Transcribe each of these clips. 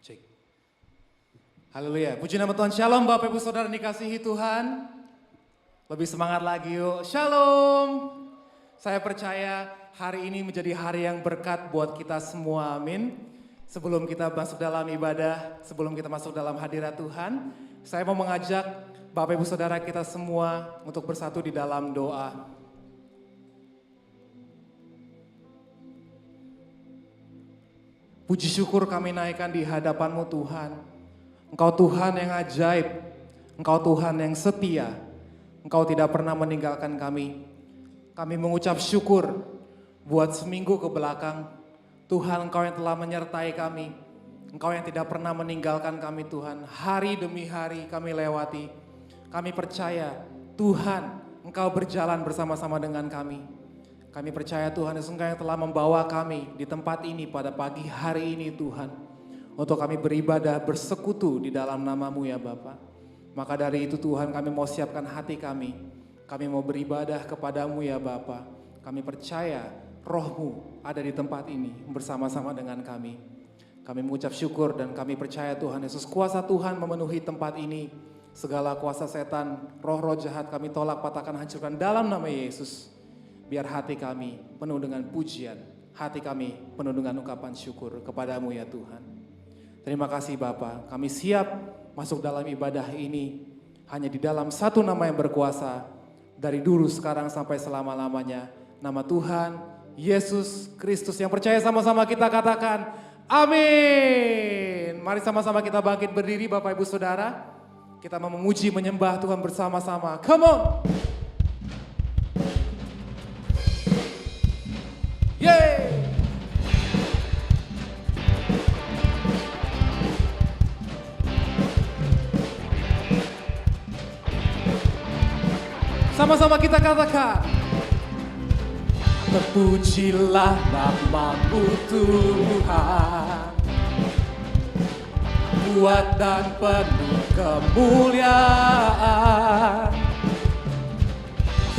Cek. Haleluya. Puji nama Tuhan. Shalom Bapak Ibu Saudara dikasihi Tuhan. Lebih semangat lagi yuk. Shalom. Saya percaya hari ini menjadi hari yang berkat buat kita semua. Amin. Sebelum kita masuk dalam ibadah, sebelum kita masuk dalam hadirat Tuhan, saya mau mengajak Bapak Ibu Saudara kita semua untuk bersatu di dalam doa. Puji syukur kami naikkan di hadapan-Mu Tuhan. Engkau Tuhan yang ajaib, Engkau Tuhan yang setia, Engkau tidak pernah meninggalkan kami. Kami mengucap syukur buat seminggu ke belakang. Tuhan, Engkau yang telah menyertai kami, Engkau yang tidak pernah meninggalkan kami Tuhan. Hari demi hari kami lewati. Kami percaya Tuhan, Engkau berjalan bersama-sama dengan kami. Kami percaya Tuhan Yesus Engkau yang telah membawa kami di tempat ini pada pagi hari ini Tuhan. Untuk kami beribadah bersekutu di dalam nama-Mu ya Bapa. Maka dari itu Tuhan kami mau siapkan hati kami. Kami mau beribadah kepadamu ya Bapa. Kami percaya Roh-Mu ada di tempat ini bersama-sama dengan kami. Kami mengucap syukur dan kami percaya Tuhan Yesus kuasa Tuhan memenuhi tempat ini. Segala kuasa setan, roh-roh jahat kami tolak, patahkan, hancurkan dalam nama Yesus. Biar hati kami penuh dengan pujian, hati kami penuh dengan ungkapan syukur kepadamu ya Tuhan. Terima kasih Bapa, kami siap masuk dalam ibadah ini hanya di dalam satu nama yang berkuasa dari dulu sekarang sampai selama-lamanya. Nama Tuhan Yesus Kristus. Yang percaya sama-sama kita katakan amin. Mari sama-sama kita bangkit berdiri Bapak Ibu Saudara. Kita mau memuji menyembah Tuhan bersama-sama. Come on. Yeay! Sama-sama kita katakan. Terpujilah nama-Mu Tuhan, kuat dan penuh kemuliaan.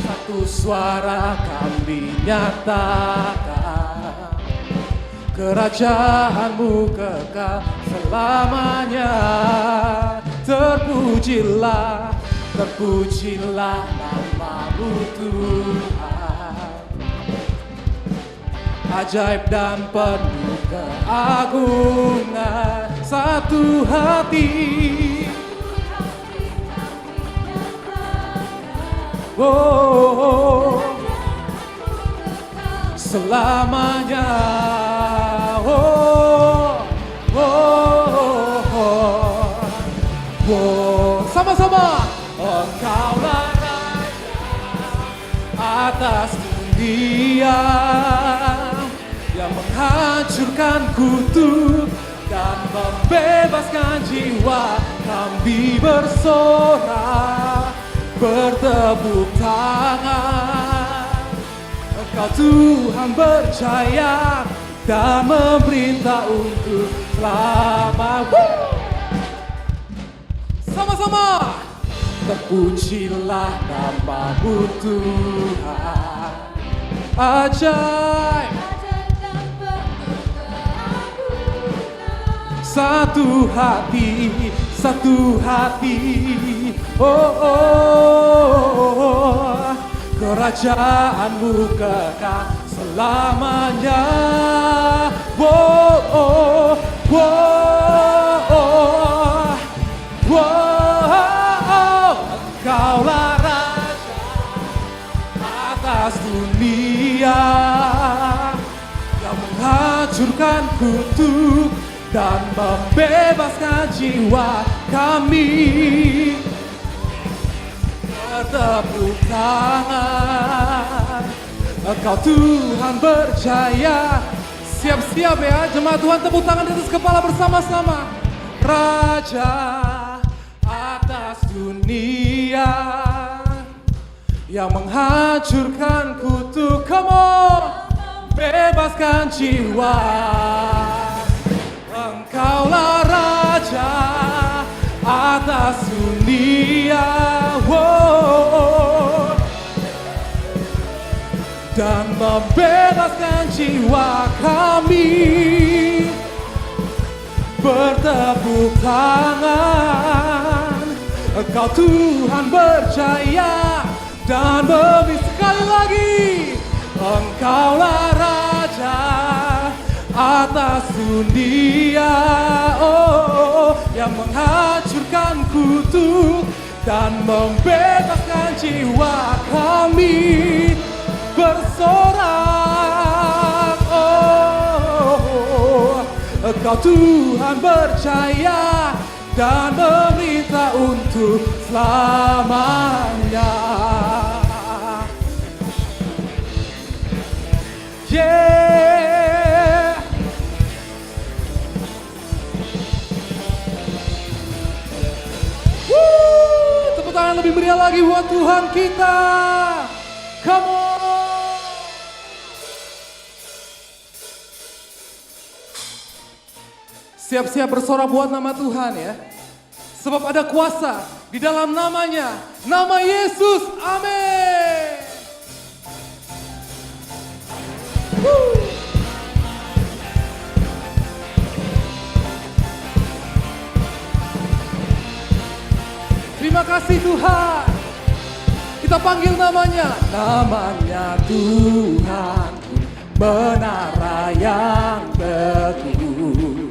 Satu suara kami nyatakan, kerajaan-Mu kekal selamanya. Terpujilah, terpujilah nama-Mu Tuhan, ajaib dan penuh keagungan. Satu hati, oh, selamanya, oh, oh, oh, oh. Sama-sama. Engkaulah Raja atas dunia, yang menghancurkan kutuk dan membebaskan jiwa. Kami bersorak, bertepuk tangan. Engkau Tuhan berjaya dan memerintah untuk selama. Sama-sama. Terpujilah nama-Mu Tuhan, ajaib. Satu hati, satu hati, oh, oh, oh. Kerajaan-Mu kekal selamanya. Oh, oh, oh, oh, oh. Engkaulah Raja atas dunia, yang menghancurkan kutuk dan membebaskan jiwa. Kami bertepuk tangan. Engkau Tuhan berjaya. Siap-siap ya jemaat Tuhan, tepuk tangan di atas kepala bersama-sama. Raja atas dunia, yang menghancurkan kutuk. Come on, bebaskan jiwa. Engkaulah Raja atas dunia, oh, dan membebaskan jiwa kami. bertepuk tangan. Engkau Tuhan berjaya dan bumi. Sekali lagi, Engkaulah Raja atas dunia, oh, yang menghancurkan kutuk dan membebaskan jiwa kami bersorak. Oh, Engkau Tuhan berjaya dan memerintah untuk selamanya. Yeah. Woo, tepuk tangan lebih meriah lagi buat Tuhan kita. Come on. Siap-siap bersorak buat nama Tuhan ya. Sebab ada kuasa di dalam namanya, nama Yesus. Amin. Terima kasih Tuhan. Kita panggil namanya. Namanya Tuhan, menara yang teguh,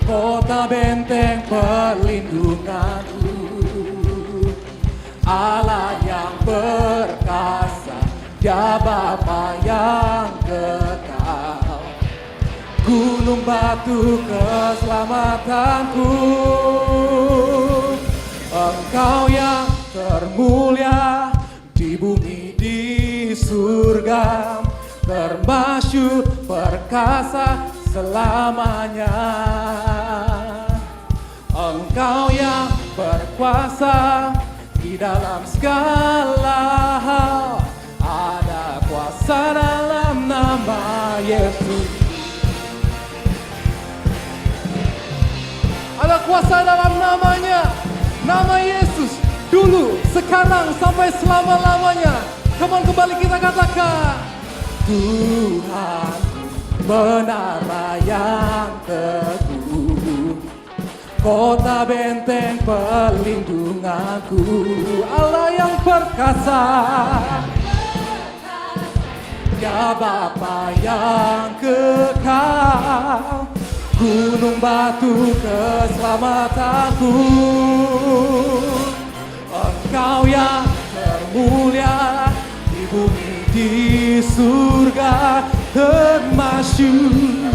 kota benteng perlindunganku, Allah yang perkasa, Dia Bapa yang kekal, gunung batu keselamatanku. Engkau yang termulia di bumi di surga, termasyhur perkasa selamanya. Engkau yang berkuasa di dalam segala hal, ada kuasa dalam nama Yesus. Ada kuasa dalam namanya, nama Yesus, dulu, sekarang, sampai selama-lamanya. Come on, kembali kita katakan. Tuhan, menara yang teguh, kota benteng perlindunganku, Allah yang perkasa, Dia Bapa yang kekal, gunung batu keselamatanku. Engkau yang termulia di bumi di surga, termasyhur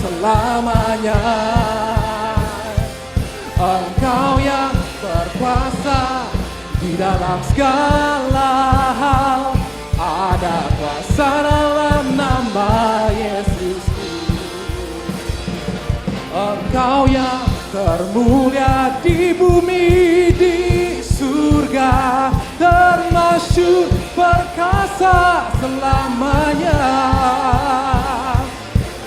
selamanya. Engkau yang berkuasa di dalam segala hal, ada kuasa dalam nama Yesus. Engkau yang termulia di bumi di surga, termasyhur perkasa selamanya.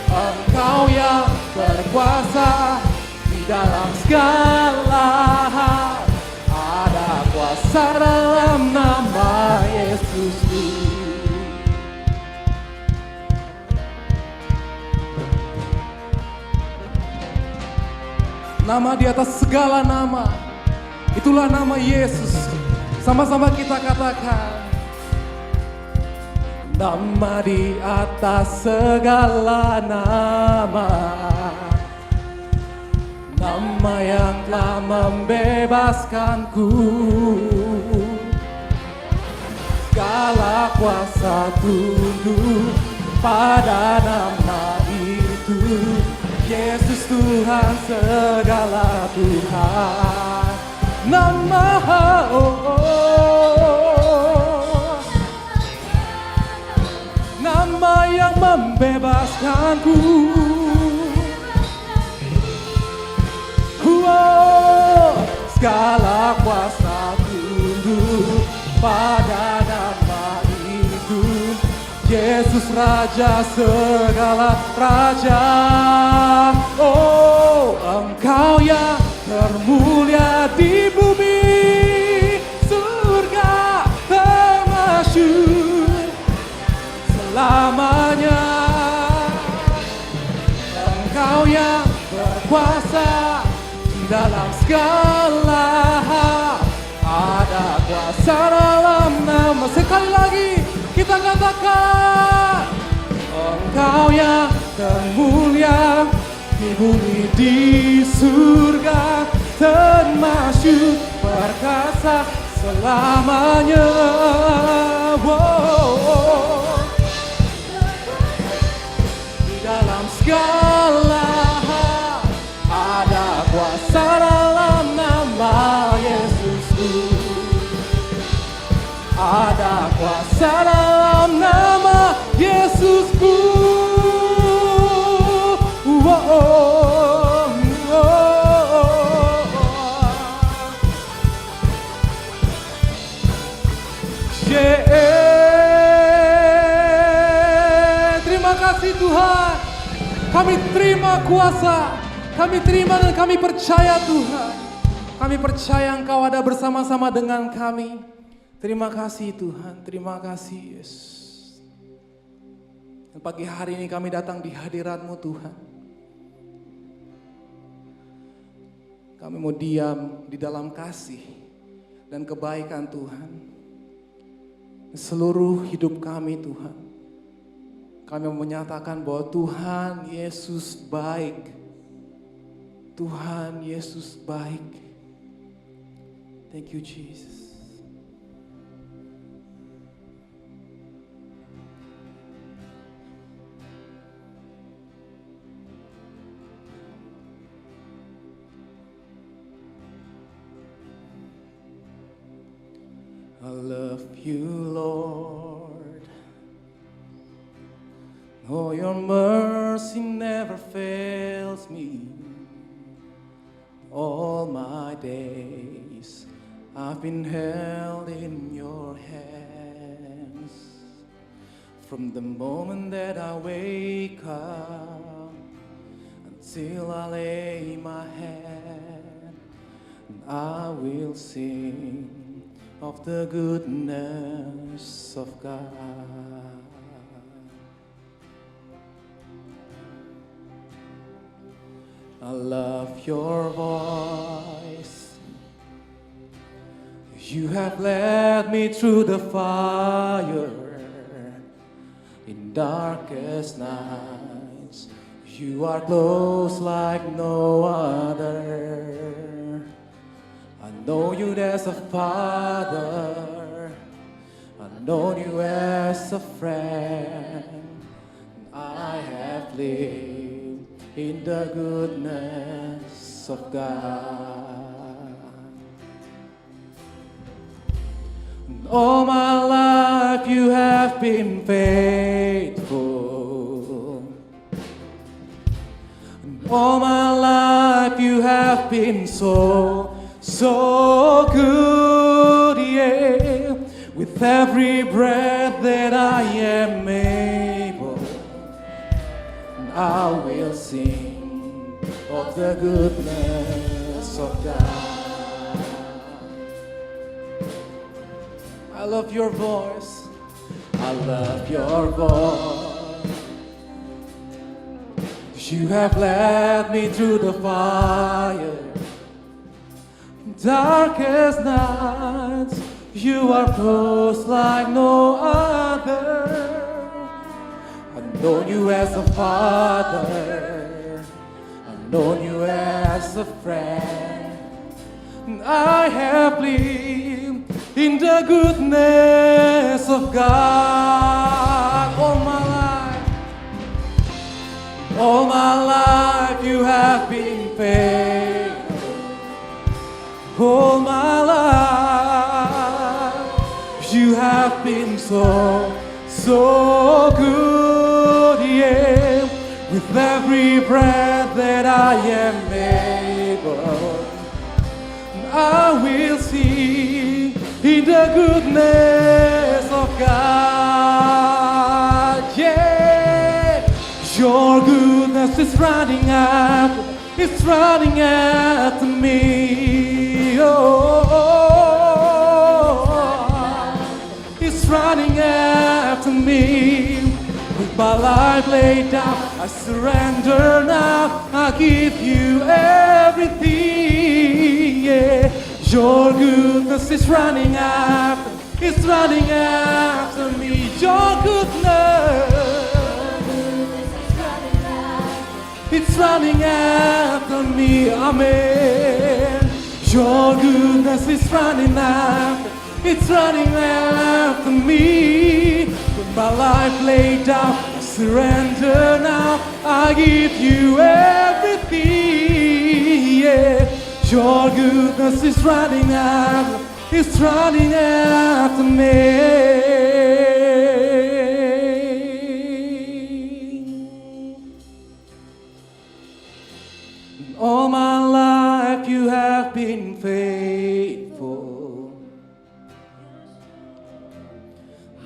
Engkau yang berkuasa di dalam segala hal, ada kuasa dalam nama Yesus. Nama di atas segala nama, itulah nama Yesus. Sama-sama kita katakan. Nama di atas segala nama, nama yang telah membebaskanku. Segala kuasa tunduk pada nama itu. Yesus Tuhan segala Tuhan. Nama nama yang membebaskanku. Segala kuasa tunduk pada nama itu. Yesus Raja segala raja. Oh, Engkau yang termulia di bumi, surga termasyhur selamanya. Engkau yang kuasa di dalam segala hal. Ada kuasa dalam nama. Sekali lagi kita katakan, Engkau yang termulia di bumi di surga, termasyhur perkasa selamanya. Di dalam segala hal ada kuasa dalam nama Yesusku. Ada kuasa dalam nama Yesusku. Terima kasih Tuhan. Kami terima kuasa, kami terima dan kami percaya Tuhan. Kami percaya Engkau ada bersama-sama dengan kami. Terima kasih Tuhan, terima kasih Yesus. Dan pagi hari ini kami datang di hadirat-Mu Tuhan. Kami mau diam di dalam kasih dan kebaikan Tuhan. Seluruh hidup kami Tuhan. Kami mau menyatakan bahwa Tuhan Yesus baik. Tuhan Yesus baik. Thank you Jesus. I love you, Lord. Oh, your mercy never fails me. All my days I've been held in your hands. From the moment that I wake up until I lay my head, I will sing of the goodness of God. I love your voice. You have led me through the fire in darkest nights. You are close like no other. I know you as a father, I know you as a friend. I have lived in the goodness of God. All my life you have been faithful. All my life you have been so good, yeah. With every breath that I am able, I will sing of the goodness of God. I love your voice. I love your voice. You have led me through the fire. Darkest nights, you are close like no other. I know you as a father, I know you as a friend. I have lived in the goodness of God. All my life you have been faithful. All my life you have been so good, yeah. With every breath that I am able, I will sing in the goodness of God, yeah. Your goodness is running after, it's running after me. Oh, it's running after me with my life laid down. I surrender now, I give you everything, yeah. Your goodness is running after, it's running after me. Your goodness, it's running after me, amen. Your goodness is running after, it's running after me. With my life laid down, I surrender now, I give you everything, yeah. Your goodness is running after, it's running after me. All my life you have been faithful.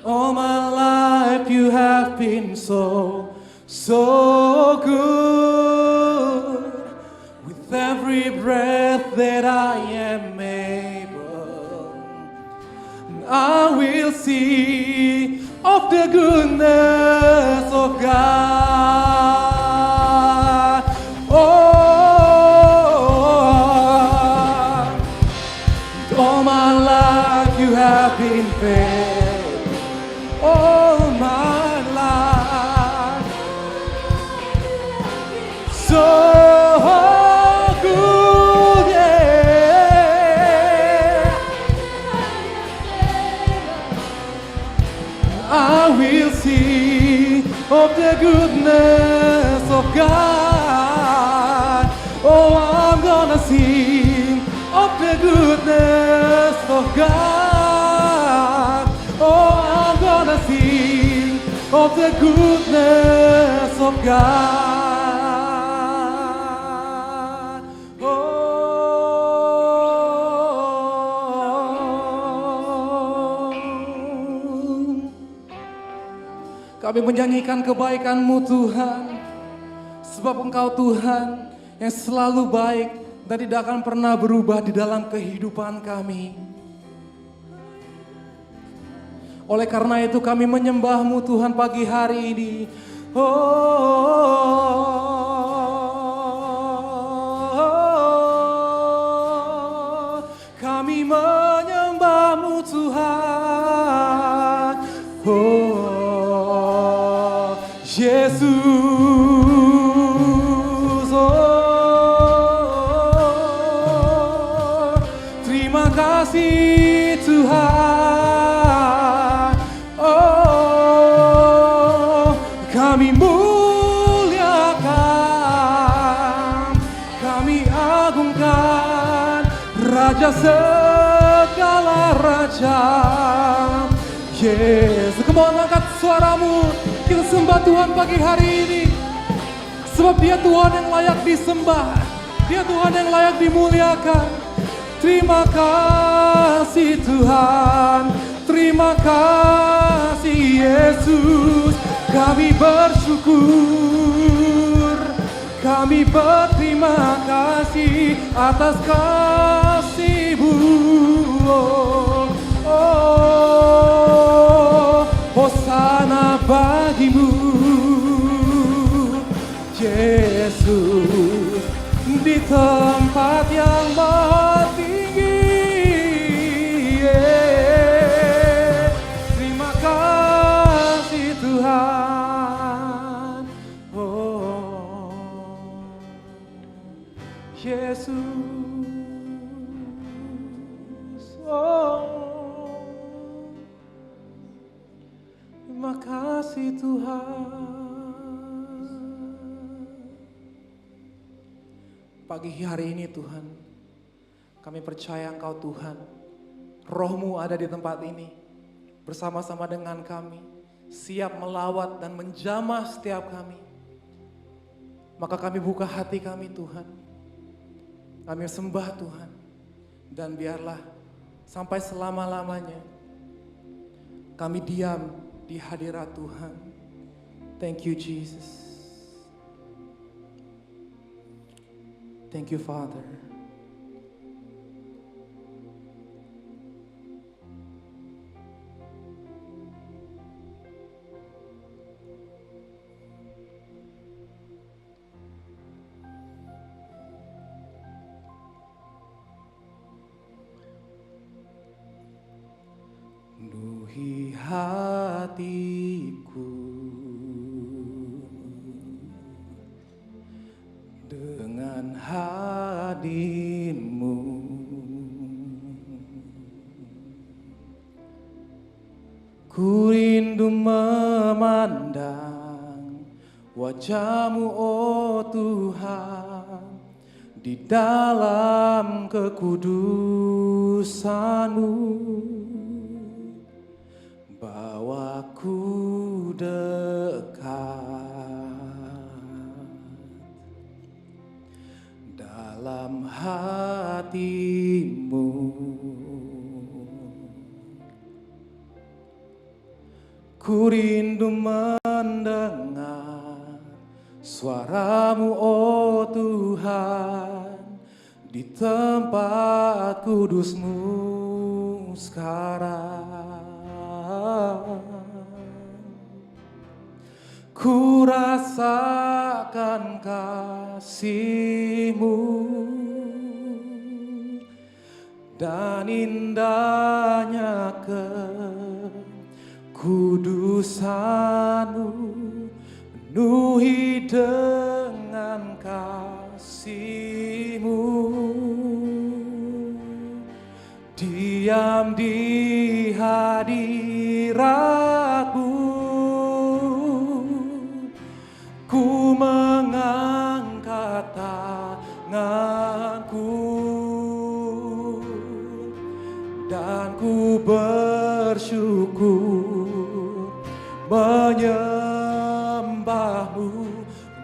All my life you have been so, so good. With every breath that I am able, I will sing of the goodness of God. Oh, all my life you have been faithful. All my life, so good, yeah. I will sing of the goodness of God. Oh, I'm gonna sing of the goodness of God. Oh, I'm gonna sing of the goodness of God. Oh, kami menyanyikan kebaikan-Mu Tuhan, sebab Engkau Tuhan yang selalu baik dan tidak akan pernah berubah di dalam kehidupan kami. Oleh karena itu kami menyembah-Mu Tuhan pagi hari ini. Kami menyembah-Mu Tuhan. Yesus. Terima kasih Tuhan. Kami muliakan, kami agungkan Raja segala raja. Yes, come on, angkat suaramu, kita sembah Tuhan pagi hari ini. Sebab Dia Tuhan yang layak disembah, Dia Tuhan yang layak dimuliakan. Terima kasih Tuhan, terima kasih Yesus. Kami bersyukur, kami berterima kasih atas kasih-Mu. Hosana bagi-Mu, Yesus, di tempat yang maha tinggi. Terima kasih Tuhan. Yesus, terima kasih Tuhan. Pagi hari ini Tuhan, kami percaya Engkau Tuhan, Roh-Mu ada di tempat ini, bersama-sama dengan kami, siap melawat dan menjamah setiap kami. Maka kami buka hati kami Tuhan, kami sembah Tuhan, dan biarlah sampai selama-lamanya kami diam di hadirat Tuhan. Thank you Jesus. Thank you Father. hatiku dengan hadirmu. Ku rindu memandang wajah-Mu, oh Tuhan, di dalam kekudusan-Mu. Bawaku dekat dalam hati-Mu. Ku rindu mendengar suara-Mu, oh Tuhan, di tempat kudus-Mu sekarang. Ku rasakan kasih-Mu dan indahnya kekudusan-Mu, penuhi dengan kasih-Mu. Diam di hadirat-Mu, ku mengangkat tanganku dan ku bersyukur menyembah-Mu,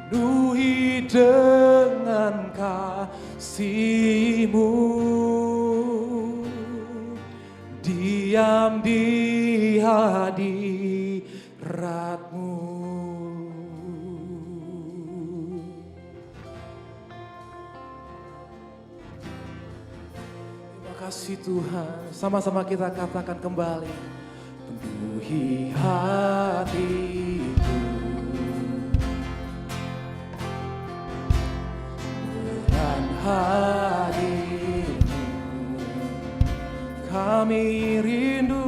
penuhi dengan kasih-Mu. Diam di hadirat-Mu. Terima kasih Tuhan. Sama-sama kita katakan kembali. Penuhi hatiku dengan hadir-Mu. Kami rindu,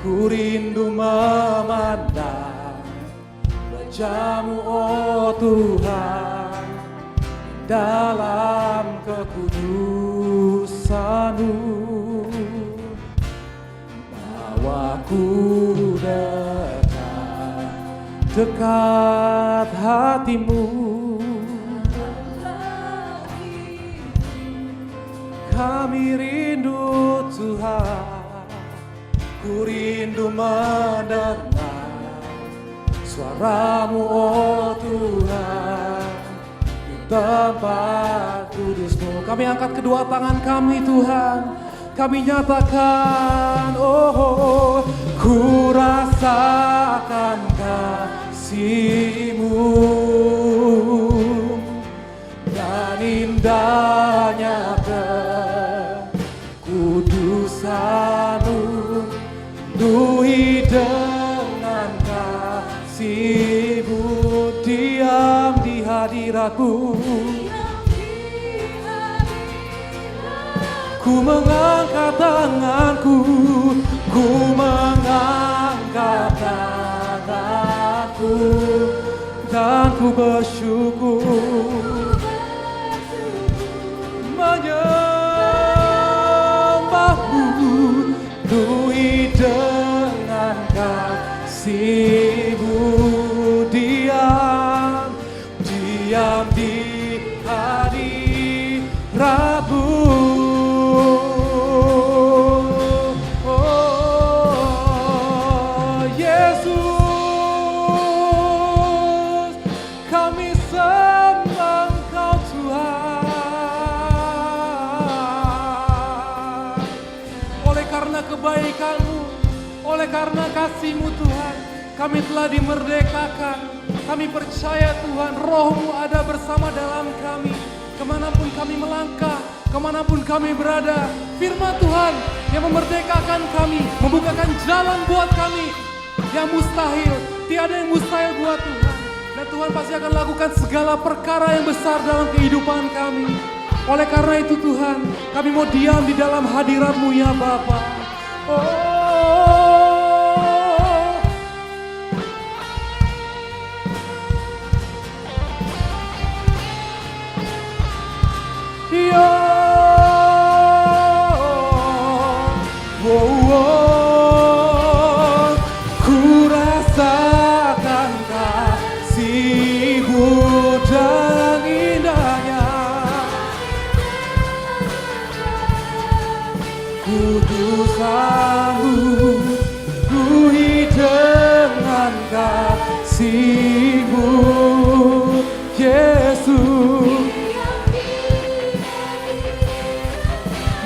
ku rindu memandang wajah-Mu, oh Tuhan, dalam kekudusan-Mu. Bawaku dekat hati-Mu. Kami rindu Tuhan, ku rindu mendengar suara-Mu, oh Tuhan, di tempat kudus-Mu. Kami angkat kedua tangan kami Tuhan, kami nyatakan, oh, ku rasakan kasih-Mu dan indahnya kekudusan-Mu, penuhi dengan kasih-Mu. Diam di hadirat-Mu, ku mengangkat tanganku, ku mengangkat tanganku, dan ku bersyukur menyembah-Mu, penuhi dengan kasih-Mu. Diam di hadirat-Mu. Oh Yesus, kami sembah Engkau Tuhan. Oleh karena kebaikan-Mu, oleh karena kasih-Mu Tuhan, kami telah dimerdekakan. Kami percaya Tuhan, Roh-Mu ada bersama dalam kami. Kemanapun kami melangkah, kemanapun kami berada, firman Tuhan yang memerdekakan kami, membukakan jalan buat kami. Yang mustahil, tiada yang mustahil buat Tuhan. Dan Tuhan pasti akan lakukan segala perkara yang besar dalam kehidupan kami. Oleh karena itu Tuhan, kami mau diam di dalam hadirat-Mu ya Bapa. Oh rasakan kasih-Mu dan indahnya. Kudusan-Mu penuhi dengan kasih-Mu, Yesus.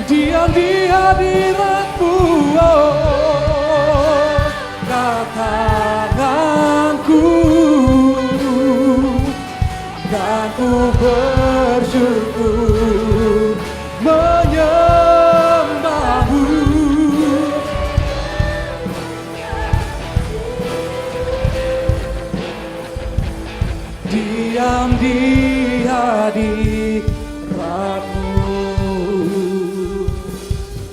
Diam di hadirat-Mu, oh, katakanku, dan ku bersyukur menyembah-Mu. Diam di hadirat-Mu,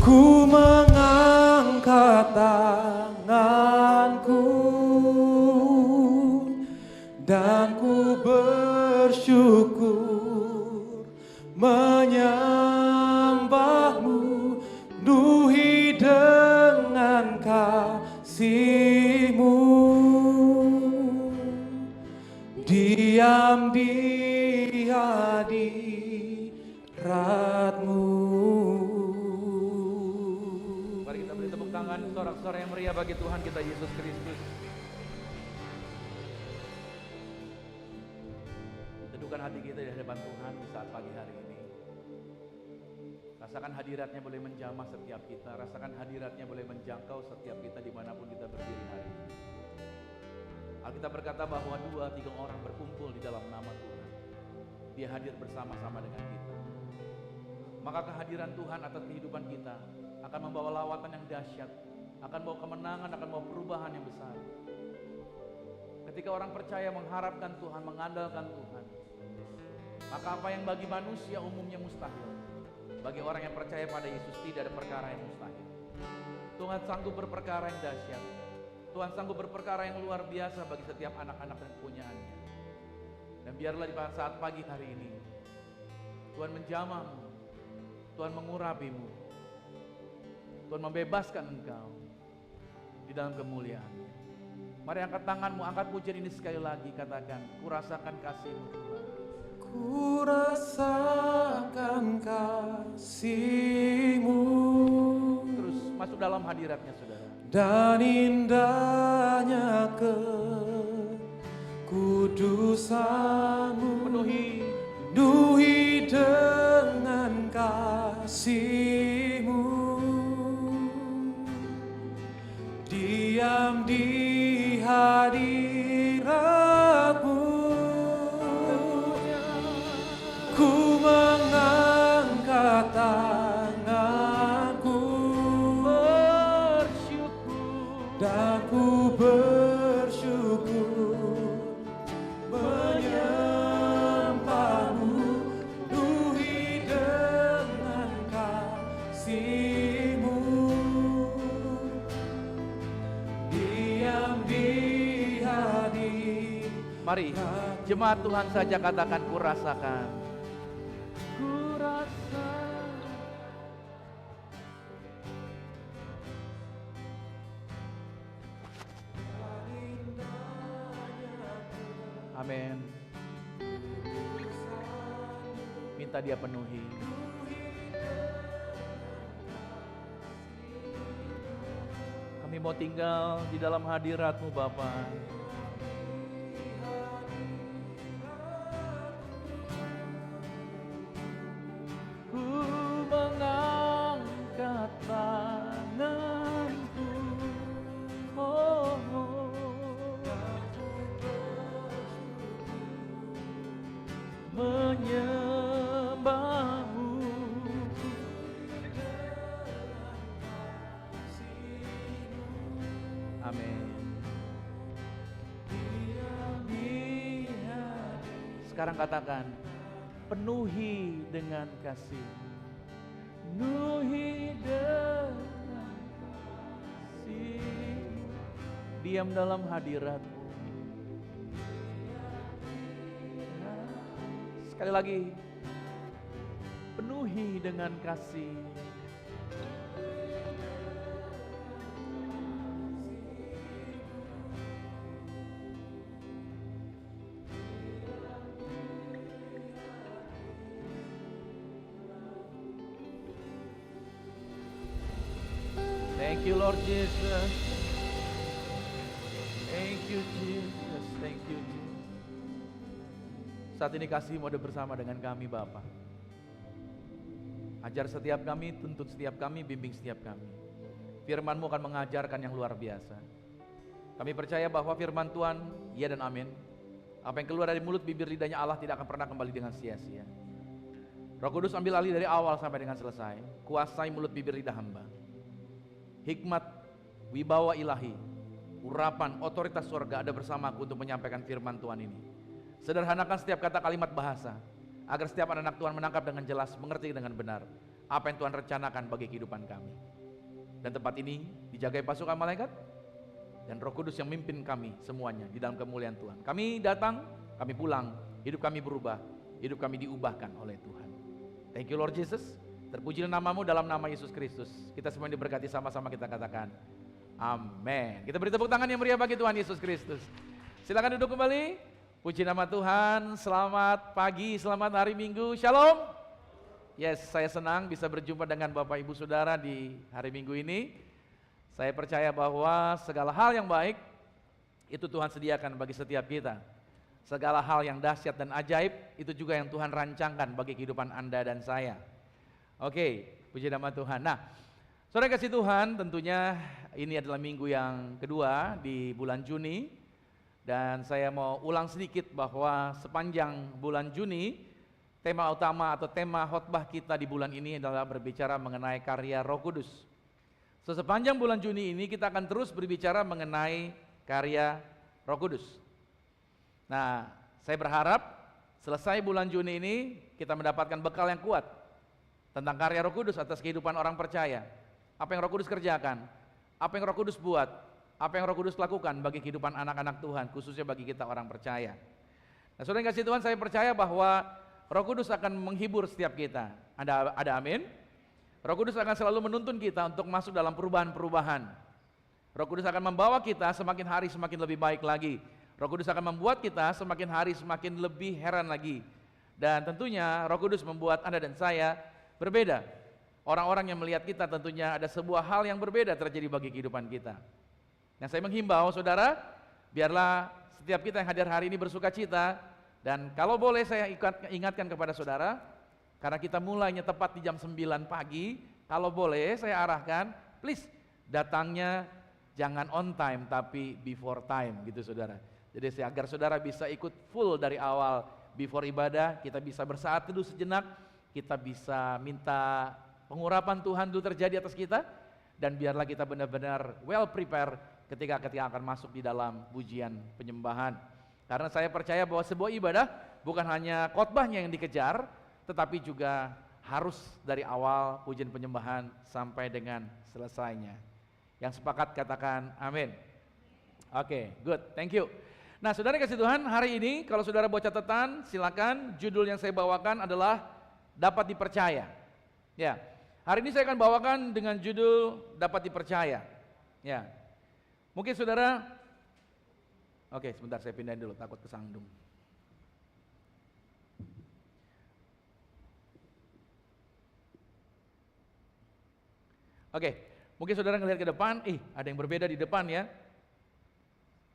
ku mengangkat tanganku dan ku bersyukur menyembah-Mu, penuhi dengan kasih-Mu. Diam di hadirat-Mu. Mari kita beri tepuk tangan sorak-sorai yang meriah bagi Tuhan kita Yesus Kristus. Teduhkan hati kita di hadapan Tuhan di saat pagi hari ini. Rasakan hadiratnya boleh menjamah setiap kita. Rasakan hadiratnya boleh menjangkau setiap kita dimanapun kita berdiri hari ini. Alkitab berkata bahwa 2-3 orang berkumpul di dalam nama Tuhan, Dia hadir bersama-sama dengan kita. Maka kehadiran Tuhan atas kehidupan kita akan membawa lawatan yang dahsyat, akan membawa kemenangan, akan membawa perubahan yang besar. Ketika orang percaya mengharapkan Tuhan, mengandalkan Tuhan, maka apa yang bagi manusia umumnya mustahil, bagi orang yang percaya pada Yesus tidak ada perkara yang mustahil. Tuhan sanggup berperkara yang dahsyat. Tuhan sanggup berperkara yang luar biasa bagi setiap anak-anak dan kepunyaannya. Dan biarlah di saat pagi hari ini Tuhan menjamah-Mu, Tuhan mengurapi-Mu, Tuhan membebaskan engkau di dalam kemuliaan. Mari angkat tanganmu, angkat pujian ini sekali lagi, katakan, ku rasakan kasih-Mu Tuhan. Ku rasakan kasih-Mu. Terus masuk dalam hadiratnya saudara. Dan indahnya kekudusan-Mu, penuhi dengan kasih-Mu. Diam di hadirat-Mu, ku mengangkat tanganku dan ku bersyukur menyembah-Mu, penuhi dengan kasih-Mu. Diam di hadirat. Mari jemaat Tuhan saja katakan, ku rasakan. Ku rasakan. Amin. Minta Dia penuhi. Kami mau tinggal di dalam hadirat-Mu Bapa. Ku mengangkat tanganku, oh, menyembah-Mu. Amin. Sekarang katakan, penuhi dengan kasih. Penuhi dengan kasih. Diam dalam hadirat-Mu. Sekali lagi, penuhi dengan kasih. Thank you Lord Jesus. Thank you Jesus. Thank you Jesus. Saat ini kasih-Mu ada bersama dengan kami Bapa. Ajar setiap kami, tuntun setiap kami, bimbing setiap kami. Firman-Mu akan mengajarkan yang luar biasa. Kami percaya bahwa firman Tuhan, ya dan amin. Apa yang keluar dari mulut bibir lidahnya Allah tidak akan pernah kembali dengan sia-sia. Roh Kudus ambil alih dari awal sampai dengan selesai. Kuasai mulut bibir lidah hamba. Hikmat, wibawa ilahi, urapan, otoritas surga ada bersamaku untuk menyampaikan firman Tuhan ini. Sederhanakan setiap kata kalimat bahasa, agar setiap anak Tuhan menangkap dengan jelas, mengerti dengan benar apa yang Tuhan rencanakan bagi kehidupan kami. Dan tempat ini dijagai pasukan malaikat dan Roh Kudus yang mimpin kami semuanya di dalam kemuliaan Tuhan. Kami datang, kami pulang, hidup kami berubah, hidup kami diubahkan oleh Tuhan. Thank you Lord Jesus. Terpujilah nama-Mu dalam nama Yesus Kristus. Kita semua diberkati, sama-sama kita katakan amin. Kita beri tepuk tangan yang meriah bagi Tuhan Yesus Kristus. Silakan duduk kembali. Puji nama Tuhan. Selamat pagi, selamat hari Minggu. Shalom. Yes, saya senang bisa berjumpa dengan Bapak Ibu Saudara di hari Minggu ini. Saya percaya bahwa segala hal yang baik itu Tuhan sediakan bagi setiap kita. Segala hal yang dahsyat dan ajaib itu juga yang Tuhan rancangkan bagi kehidupan Anda dan saya. Oke, puji nama Tuhan. Nah, saudara kasih Tuhan, tentunya ini adalah minggu yang kedua di bulan Juni. Dan saya mau ulang sedikit bahwa sepanjang bulan Juni, tema utama atau tema khotbah kita di bulan ini adalah berbicara mengenai karya Roh Kudus. Sepanjang bulan Juni ini kita akan terus berbicara mengenai karya Roh Kudus. Nah, saya berharap selesai bulan Juni ini kita mendapatkan bekal yang kuat tentang karya Roh Kudus atas kehidupan orang percaya. Apa yang Roh Kudus kerjakan, apa yang Roh Kudus buat, apa yang Roh Kudus lakukan bagi kehidupan anak-anak Tuhan, khususnya bagi kita orang percaya. Nah, saudara yang kasih Tuhan, saya percaya bahwa Roh Kudus akan menghibur setiap kita. Ada amin? Roh Kudus akan selalu menuntun kita untuk masuk dalam perubahan-perubahan. Roh Kudus akan membawa kita semakin hari semakin lebih baik lagi. Roh Kudus akan membuat kita semakin hari semakin lebih heran lagi. Dan tentunya Roh Kudus membuat Anda dan saya berbeda. Orang-orang yang melihat kita tentunya ada sebuah hal yang berbeda terjadi bagi kehidupan kita. Nah, saya menghimbau saudara, biarlah setiap kita yang hadir hari ini bersuka cita. Dan kalau boleh saya ingatkan kepada saudara, karena kita mulainya tepat di jam 9 pagi, kalau boleh saya arahkan, please datangnya jangan on time tapi before time gitu saudara. Jadi agar saudara bisa ikut full dari awal before ibadah, kita bisa bersaat teduh sejenak, kita bisa minta pengurapan Tuhan dulu terjadi atas kita, dan biarlah kita benar-benar well prepare ketika akan masuk di dalam pujian penyembahan. Karena saya percaya bahwa sebuah ibadah bukan hanya khotbahnya yang dikejar, tetapi juga harus dari awal pujian penyembahan sampai dengan selesainya. Yang sepakat katakan amin. Oke, good, thank you. Nah, saudara kasih Tuhan, hari ini kalau saudara bawa catatan, silakan. Judul yang saya bawakan adalah dapat dipercaya. Ya, hari ini saya akan bawakan dengan judul dapat dipercaya. Ya, mungkin saudara, oke, sebentar saya pindahin dulu, takut kesandung. Oke, mungkin saudara ngelihat ke depan, ada yang berbeda di depan ya.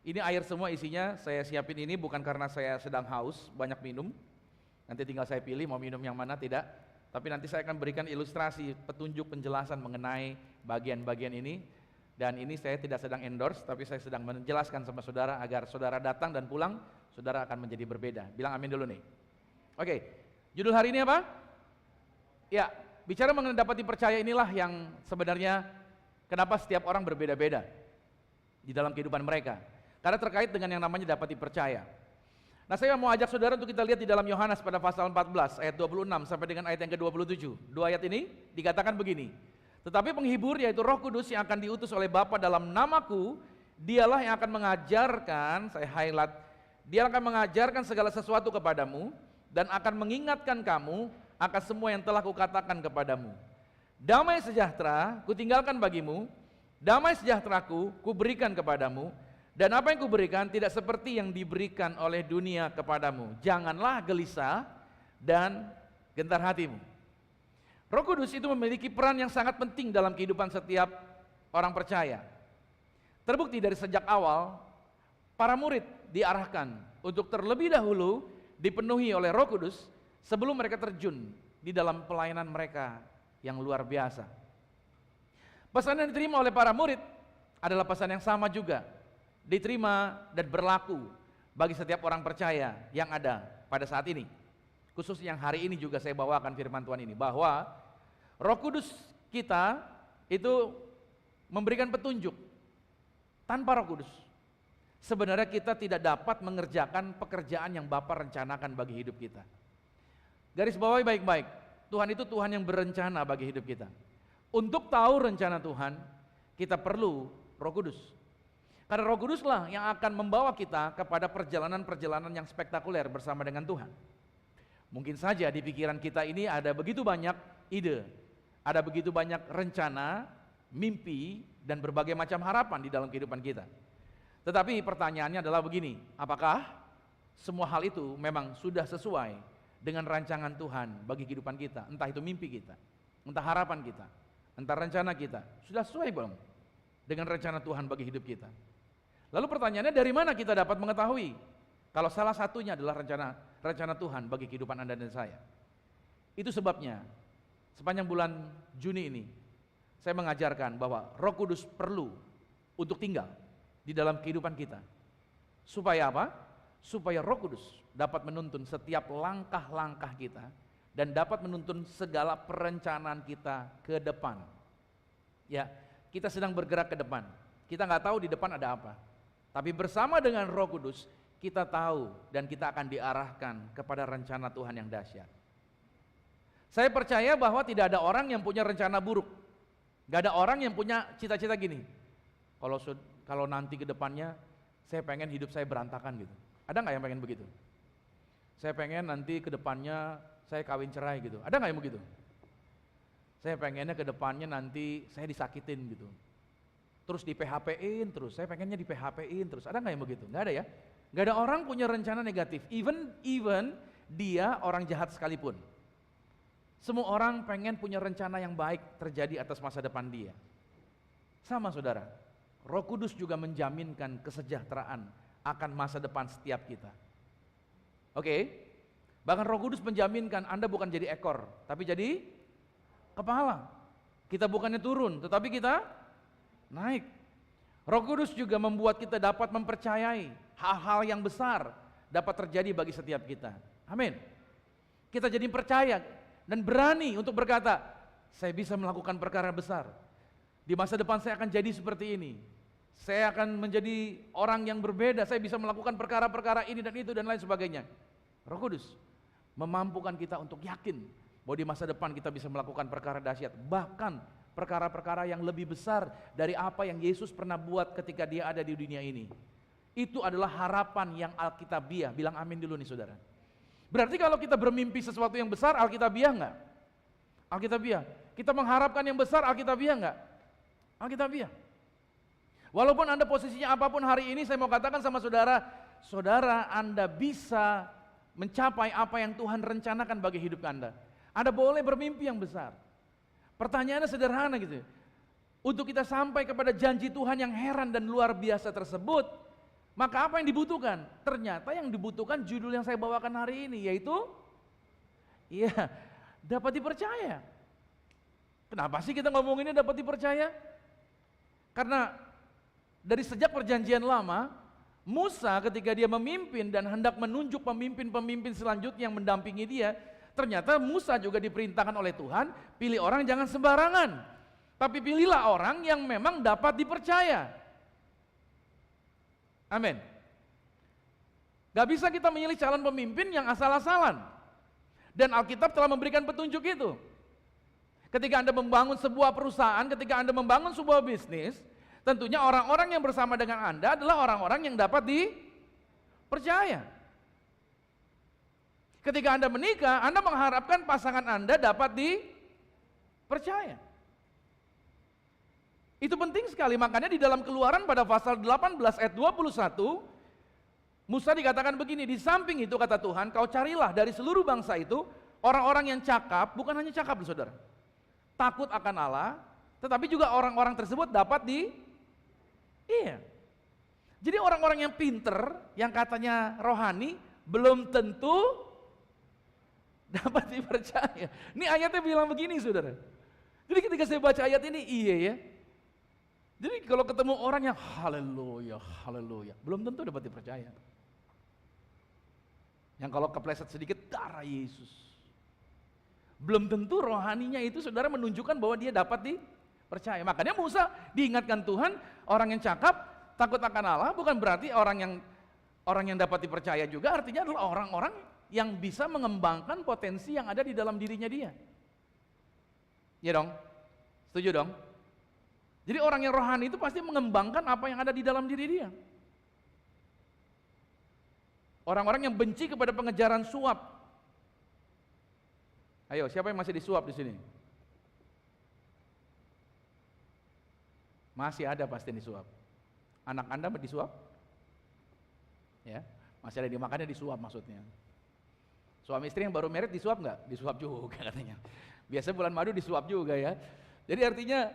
Ini air semua isinya, saya siapin ini bukan karena saya sedang haus, banyak minum. Nanti tinggal saya pilih mau minum yang mana, tidak. Tapi nanti saya akan berikan ilustrasi, petunjuk, penjelasan mengenai bagian-bagian ini. Dan ini saya tidak sedang endorse, tapi saya sedang menjelaskan sama saudara agar saudara datang dan pulang, saudara akan menjadi berbeda. Bilang amin dulu nih. Oke, judul hari ini apa? Ya, bicara mengenai dapat dipercaya inilah yang sebenarnya kenapa setiap orang berbeda-beda di dalam kehidupan mereka. Karena terkait dengan yang namanya dapat dipercaya. Nah, saya mau ajak saudara untuk kita lihat di dalam Yohanes pada pasal 14 ayat 26 sampai dengan ayat yang ke-27. Dua ayat ini dikatakan begini. Tetapi penghibur yaitu Roh Kudus yang akan diutus oleh Bapa dalam namaku, dialah yang akan mengajarkan, saya highlight, dia akan mengajarkan segala sesuatu kepadamu dan akan mengingatkan kamu akan semua yang telah kukatakan kepadamu. Damai sejahtera kutinggalkan bagimu, damai sejahteraku kuberikan kepadamu, dan apa yang kuberikan tidak seperti yang diberikan oleh dunia kepadamu. Janganlah gelisah dan gentar hatimu. Roh Kudus itu memiliki peran yang sangat penting dalam kehidupan setiap orang percaya. Terbukti dari sejak awal, para murid diarahkan untuk terlebih dahulu dipenuhi oleh Roh Kudus sebelum mereka terjun di dalam pelayanan mereka yang luar biasa. Pesan yang diterima oleh para murid adalah pesan yang sama juga, diterima dan berlaku bagi setiap orang percaya yang ada pada saat ini. Khususnya yang hari ini juga saya bawakan firman Tuhan ini, bahwa Roh Kudus kita itu memberikan petunjuk. Tanpa Roh Kudus, sebenarnya kita tidak dapat mengerjakan pekerjaan yang Bapa rencanakan bagi hidup kita. Garis bawahi baik-baik, Tuhan itu Tuhan yang berencana bagi hidup kita. Untuk tahu rencana Tuhan, kita perlu Roh Kudus. Karena Roh Kuduslah yang akan membawa kita kepada perjalanan-perjalanan yang spektakuler bersama dengan Tuhan. Mungkin saja di pikiran kita ini ada begitu banyak ide, ada begitu banyak rencana, mimpi, dan berbagai macam harapan di dalam kehidupan kita. Tetapi pertanyaannya adalah begini, apakah semua hal itu memang sudah sesuai dengan rancangan Tuhan bagi kehidupan kita? Entah itu mimpi kita, entah harapan kita, entah rencana kita, sudah sesuai belum dengan rencana Tuhan bagi hidup kita? Lalu pertanyaannya, dari mana kita dapat mengetahui kalau salah satunya adalah rencana Tuhan bagi kehidupan Anda dan saya? Itu sebabnya sepanjang bulan Juni ini saya mengajarkan bahwa Roh Kudus perlu untuk tinggal di dalam kehidupan kita. Supaya apa? Supaya Roh Kudus dapat menuntun setiap langkah-langkah kita dan dapat menuntun segala perencanaan kita ke depan. Ya, kita sedang bergerak ke depan. Kita nggak tahu di depan ada apa. Tapi bersama dengan Roh Kudus, kita tahu dan kita akan diarahkan kepada rencana Tuhan yang dahsyat. Saya percaya bahwa tidak ada orang yang punya rencana buruk. Gak ada orang yang punya cita-cita gini, kalau nanti ke depannya saya pengen hidup saya berantakan gitu. Ada nggak yang pengen begitu? Saya pengen nanti ke depannya saya kawin cerai gitu. Ada nggak yang begitu? Saya pengennya ke depannya nanti saya disakitin gitu. Terus di PHP-in terus, saya pengennya di PHP-in terus. Ada nggak yang begitu? Nggak ada ya. Nggak ada orang punya rencana negatif. Even dia orang jahat sekalipun. Semua orang pengen punya rencana yang baik terjadi atas masa depan dia. Sama saudara, Roh Kudus juga menjaminkan kesejahteraan akan masa depan setiap kita. Oke? Bahkan Roh Kudus menjaminkan Anda bukan jadi ekor, tapi jadi kepala. Kita bukannya turun, tetapi kita naik. Roh Kudus juga membuat kita dapat mempercayai hal-hal yang besar dapat terjadi bagi setiap kita. Amin. Kita jadi percaya dan berani untuk berkata, saya bisa melakukan perkara besar. Di masa depan saya akan jadi seperti ini. Saya akan menjadi orang yang berbeda. Saya bisa melakukan perkara-perkara ini dan itu dan lain sebagainya. Roh Kudus memampukan kita untuk yakin bahwa di masa depan kita bisa melakukan perkara dahsyat. Bahkan perkara-perkara yang lebih besar dari apa yang Yesus pernah buat ketika dia ada di dunia ini. Itu adalah harapan yang alkitabiah. Bilang amin dulu nih saudara. Berarti kalau kita bermimpi sesuatu yang besar, alkitabiah enggak? Alkitabiah. Kita mengharapkan yang besar, alkitabiah enggak? Alkitabiah. Walaupun Anda posisinya apapun hari ini, saya mau katakan sama saudara, saudara Anda bisa mencapai apa yang Tuhan rencanakan bagi hidup Anda. Anda boleh bermimpi yang besar. Pertanyaannya sederhana gitu. Untuk kita sampai kepada janji Tuhan yang heran dan luar biasa tersebut, maka apa yang dibutuhkan? Ternyata yang dibutuhkan judul yang saya bawakan hari ini, yaitu dapat dipercaya. Kenapa sih kita ngomonginnya dapat dipercaya? Karena dari sejak perjanjian lama, Musa ketika dia memimpin dan hendak menunjuk pemimpin-pemimpin selanjutnya yang mendampingi dia, ternyata Musa juga diperintahkan oleh Tuhan, pilih orang jangan sembarangan, tapi pilihlah orang yang memang dapat dipercaya. Amin. Gak bisa kita memilih calon pemimpin yang asal-asalan. Dan Alkitab telah memberikan petunjuk itu. Ketika Anda membangun sebuah perusahaan, ketika Anda membangun sebuah bisnis, tentunya orang-orang yang bersama dengan Anda adalah orang-orang yang dapat dipercaya. Ketika Anda menikah, Anda mengharapkan pasangan Anda dapat dipercaya. Itu penting sekali, makanya di dalam Keluaran pada pasal 18 ayat 21, Musa dikatakan begini, di samping itu kata Tuhan, kau carilah dari seluruh bangsa itu, orang-orang yang cakap, bukan hanya cakap saudara, takut akan Allah, tetapi juga orang-orang tersebut dapat iya. Jadi orang-orang yang pinter, yang katanya rohani, belum tentu dapat dipercaya. Ini ayatnya bilang begini, saudara. Jadi ketika saya baca ayat ini, iya ya. Jadi kalau ketemu orang yang haleluya, haleluya, belum tentu dapat dipercaya. Yang kalau kepleset sedikit, darah Yesus. Belum tentu rohaninya itu saudara menunjukkan bahwa dia dapat dipercaya. Makanya Musa diingatkan Tuhan, orang yang cakap, takut akan Allah, bukan berarti orang yang dapat dipercaya juga, artinya adalah orang-orang yang bisa mengembangkan potensi yang ada di dalam dirinya dia. Ya dong? Setuju dong? Jadi orang yang rohani itu pasti mengembangkan apa yang ada di dalam diri dia. Orang-orang yang benci kepada pengejaran suap. Ayo, siapa yang masih disuap di sini? Masih ada pasti yang disuap. Anak Anda disuap? Ya, masih ada dimakannya disuap maksudnya. Suami istri yang baru married disuap nggak? Disuap juga katanya. Biasa bulan madu disuap juga ya. Jadi artinya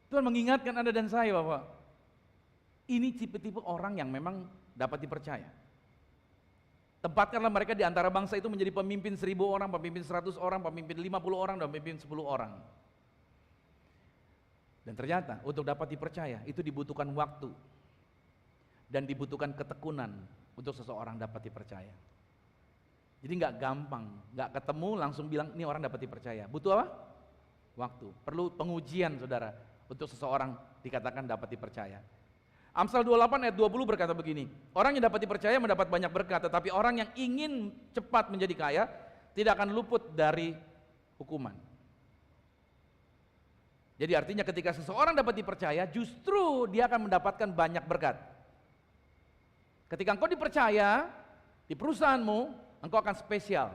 Tuhan mengingatkan Anda dan saya bahwa ini tipe-tipe orang yang memang dapat dipercaya. Tempatkanlah mereka di antara bangsa itu menjadi pemimpin 1000 orang, pemimpin 100 orang, pemimpin 50 orang, dan pemimpin 10 orang. Dan ternyata untuk dapat dipercaya itu dibutuhkan waktu dan dibutuhkan ketekunan untuk seseorang dapat dipercaya. Jadi nggak gampang, nggak ketemu langsung bilang ini orang dapat dipercaya. Butuh apa? Waktu. Perlu pengujian saudara untuk seseorang dikatakan dapat dipercaya. Amsal 28 ayat 20 berkata begini, orang yang dapat dipercaya mendapat banyak berkat, tetapi orang yang ingin cepat menjadi kaya tidak akan luput dari hukuman. Jadi artinya ketika seseorang dapat dipercaya, justru dia akan mendapatkan banyak berkat. Ketika engkau dipercaya di perusahaanmu, engkau akan spesial.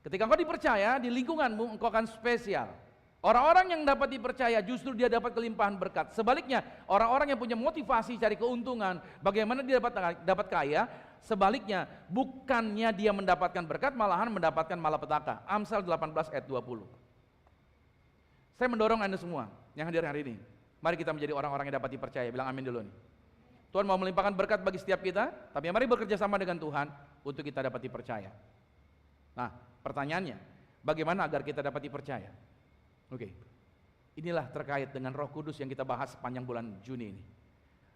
Ketika engkau dipercaya di lingkunganmu, engkau akan spesial. Orang-orang yang dapat dipercaya justru dia dapat kelimpahan berkat. Sebaliknya, orang-orang yang punya motivasi cari keuntungan, bagaimana dia dapat kaya, sebaliknya bukannya dia mendapatkan berkat, malahan mendapatkan malapetaka. Amsal 18 ayat 20. Saya mendorong Anda semua yang hadir hari ini, mari kita menjadi orang-orang yang dapat dipercaya. Bilang amin dulu nih. Tuhan mau melimpahkan berkat bagi setiap kita, tapi mari bekerja sama dengan Tuhan untuk kita dapat dipercaya. Nah, pertanyaannya, bagaimana agar kita dapat dipercaya? Oke, inilah terkait dengan Roh Kudus yang kita bahas sepanjang bulan Juni ini.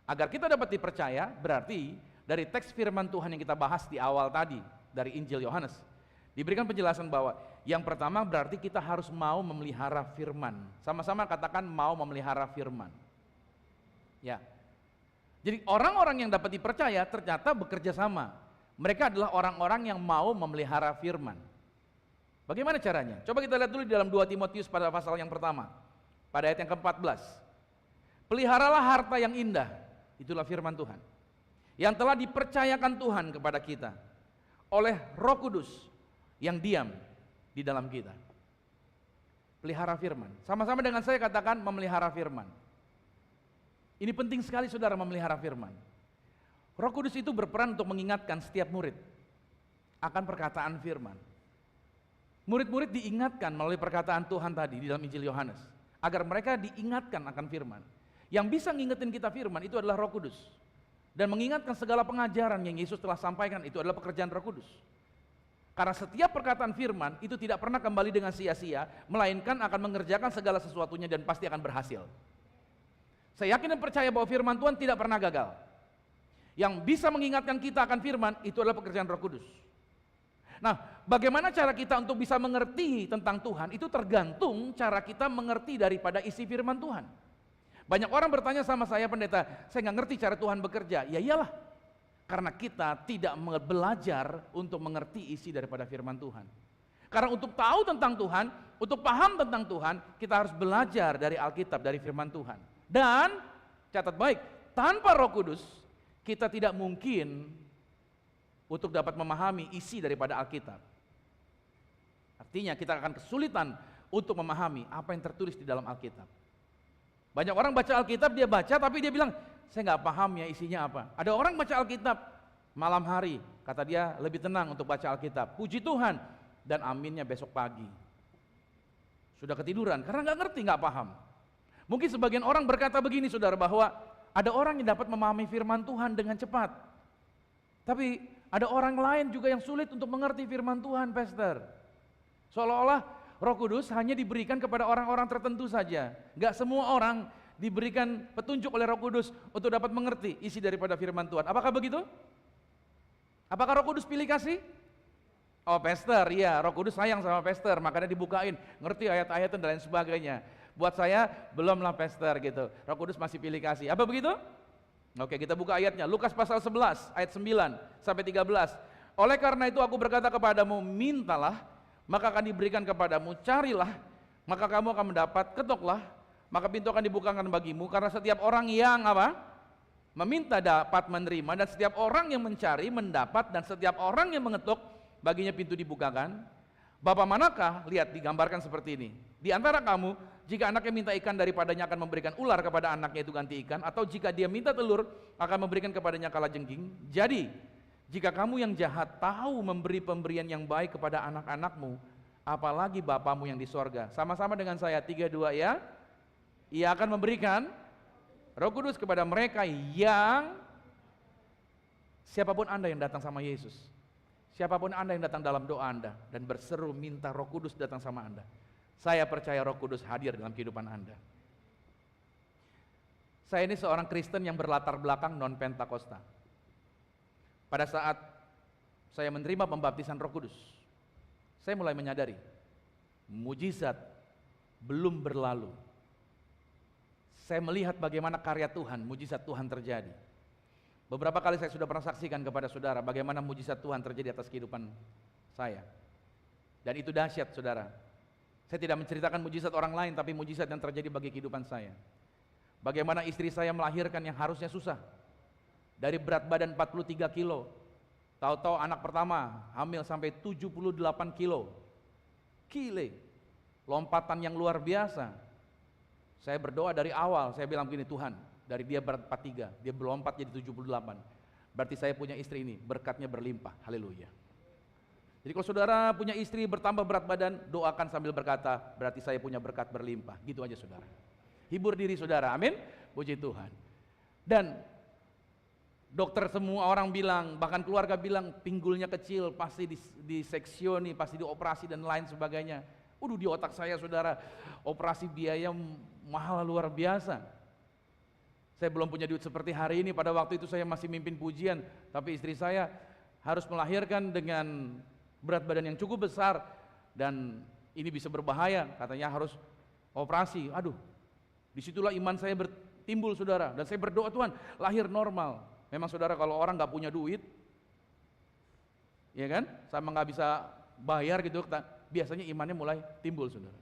Agar kita dapat dipercaya, berarti dari teks firman Tuhan yang kita bahas di awal tadi, dari Injil Yohanes, diberikan penjelasan bahwa yang pertama berarti kita harus mau memelihara firman. Sama-sama katakan mau memelihara firman. Ya. Jadi orang-orang yang dapat dipercaya ternyata bekerja sama. Mereka adalah orang-orang yang mau memelihara firman. Bagaimana caranya? Coba kita lihat dulu di dalam 2 Timotius pada pasal yang pertama, pada ayat yang ke-14. Peliharalah harta yang indah, itulah firman Tuhan, yang telah dipercayakan Tuhan kepada kita oleh Roh Kudus yang diam di dalam kita. Pelihara firman. Sama-sama dengan saya katakan memelihara firman. Ini penting sekali saudara memelihara firman. Roh Kudus itu berperan untuk mengingatkan setiap murid akan perkataan firman. Murid-murid diingatkan melalui perkataan Tuhan tadi di dalam Injil Yohanes, agar mereka diingatkan akan firman. Yang bisa ngingetin kita firman itu adalah Roh Kudus. Dan mengingatkan segala pengajaran yang Yesus telah sampaikan itu adalah pekerjaan Roh Kudus. Karena setiap perkataan firman itu tidak pernah kembali dengan sia-sia, melainkan akan mengerjakan segala sesuatunya dan pasti akan berhasil. Saya yakin dan percaya bahwa firman Tuhan tidak pernah gagal. Yang bisa mengingatkan kita akan firman itu adalah pekerjaan Roh Kudus. Nah, bagaimana cara kita untuk bisa mengerti tentang Tuhan itu tergantung cara kita mengerti daripada isi firman Tuhan. Banyak orang bertanya sama saya, pendeta, saya nggak ngerti cara Tuhan bekerja. Ya iyalah, karena kita tidak belajar untuk mengerti isi daripada firman Tuhan. Karena untuk tahu tentang Tuhan, untuk paham tentang Tuhan, kita harus belajar dari Alkitab, dari firman Tuhan. Dan, catat baik, tanpa Roh Kudus, kita tidak mungkin untuk dapat memahami isi daripada Alkitab. Artinya kita akan kesulitan untuk memahami apa yang tertulis di dalam Alkitab. Banyak orang baca Alkitab, dia baca tapi dia bilang, saya nggak paham ya isinya apa. Ada orang baca Alkitab malam hari, kata dia lebih tenang untuk baca Alkitab. Puji Tuhan, dan aminnya besok pagi. Sudah ketiduran karena nggak ngerti, nggak paham. Mungkin sebagian orang berkata begini saudara, bahwa ada orang yang dapat memahami firman Tuhan dengan cepat. Tapi ada orang lain juga yang sulit untuk mengerti firman Tuhan, Pastor. Seolah-olah Roh Kudus hanya diberikan kepada orang-orang tertentu saja. Nggak semua orang diberikan petunjuk oleh Roh Kudus untuk dapat mengerti isi daripada firman Tuhan. Apakah begitu? Apakah Roh Kudus pilih kasih? Oh Pastor, iya Roh Kudus sayang sama Pastor, makanya dibukain, ngerti ayat-ayat dan lain sebagainya. Buat saya, belumlah Pastor gitu, Roh Kudus masih pilih kasih. Apa begitu? Oke, kita buka ayatnya, Lukas pasal 11, ayat 9 sampai 13. Oleh karena itu aku berkata kepadamu, mintalah, maka akan diberikan kepadamu, carilah, maka kamu akan mendapat, ketoklah, maka pintu akan dibukakan bagimu, karena setiap orang yang apa? Meminta dapat menerima, dan setiap orang yang mencari mendapat, dan setiap orang yang mengetuk baginya pintu dibukakan. Bapa manakah? Lihat digambarkan seperti ini. Di antara kamu, jika anaknya minta ikan, daripadanya akan memberikan ular kepada anaknya itu ganti ikan, atau jika dia minta telur, akan memberikan kepadanya kalajengking. Jadi, jika kamu yang jahat tahu memberi pemberian yang baik kepada anak-anakmu, apalagi Bapamu yang di sorga. Sama-sama dengan saya, 3-2 ya. Ia akan memberikan Roh Kudus kepada mereka yang, siapapun Anda yang datang sama Yesus, siapapun Anda yang datang dalam doa Anda dan berseru minta Roh Kudus datang sama Anda, saya percaya Roh Kudus hadir dalam kehidupan Anda. Saya ini seorang Kristen yang berlatar belakang non-Pentakosta. Pada saat saya menerima pembaptisan Roh Kudus, saya mulai menyadari mujizat belum berlalu. Saya melihat bagaimana karya Tuhan, mujizat Tuhan terjadi. Beberapa kali saya sudah pernah saksikan kepada saudara bagaimana mujizat Tuhan terjadi atas kehidupan saya. Dan itu dahsyat saudara. Saya tidak menceritakan mujizat orang lain, tapi mujizat yang terjadi bagi kehidupan saya. Bagaimana istri saya melahirkan yang harusnya susah. Dari berat badan 43 kilo, tahu-tahu anak pertama hamil sampai 78 kilo. Gile, lompatan yang luar biasa. Saya berdoa dari awal, saya bilang begini, Tuhan, dari dia berat 43, dia berlompat jadi 78. Berarti saya punya istri ini, berkatnya berlimpah, haleluya. Jadi kalau saudara punya istri bertambah berat badan, doakan sambil berkata, berarti saya punya berkat berlimpah. Gitu aja saudara. Hibur diri saudara, amin, puji Tuhan. Dan dokter semua orang bilang, bahkan keluarga bilang, pinggulnya kecil, pasti diseksioni, pasti dioperasi dan lain sebagainya. Waduh, di otak saya saudara, operasi biaya mahal luar biasa. Saya belum punya duit seperti hari ini, pada waktu itu saya masih mimpin pujian, tapi istri saya harus melahirkan dengan berat badan yang cukup besar, dan ini bisa berbahaya, katanya harus operasi. Aduh, disitulah iman saya bertimbul saudara, dan saya berdoa, Tuhan, lahir normal. Memang saudara kalau orang gak punya duit, ya kan, sama gak bisa bayar gitu, biasanya imannya mulai timbul saudara.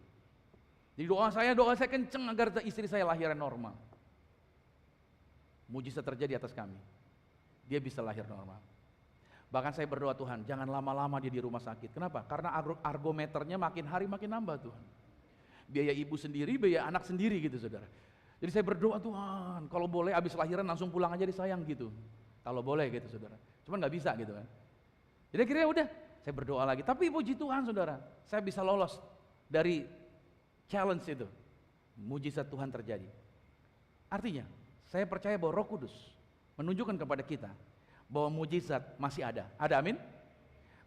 Jadi doa saya kenceng agar istri saya lahiran normal. Mujizat terjadi atas kami. Dia bisa lahir normal. Bahkan saya berdoa, Tuhan, jangan lama-lama dia di rumah sakit. Kenapa? Karena argometernya makin hari makin nambah Tuhan. Biaya ibu sendiri, biaya anak sendiri gitu saudara. Jadi saya berdoa, Tuhan, kalau boleh abis lahiran langsung pulang aja disayang gitu. Kalau boleh gitu saudara. Cuman gak bisa gitu kan. Jadi akhirnya udah, saya berdoa lagi. Tapi puji Tuhan saudara, saya bisa lolos dari challenge itu. Mujizat Tuhan terjadi. Artinya, saya percaya bahwa Roh Kudus menunjukkan kepada kita bahwa mujizat masih ada. Ada, amin?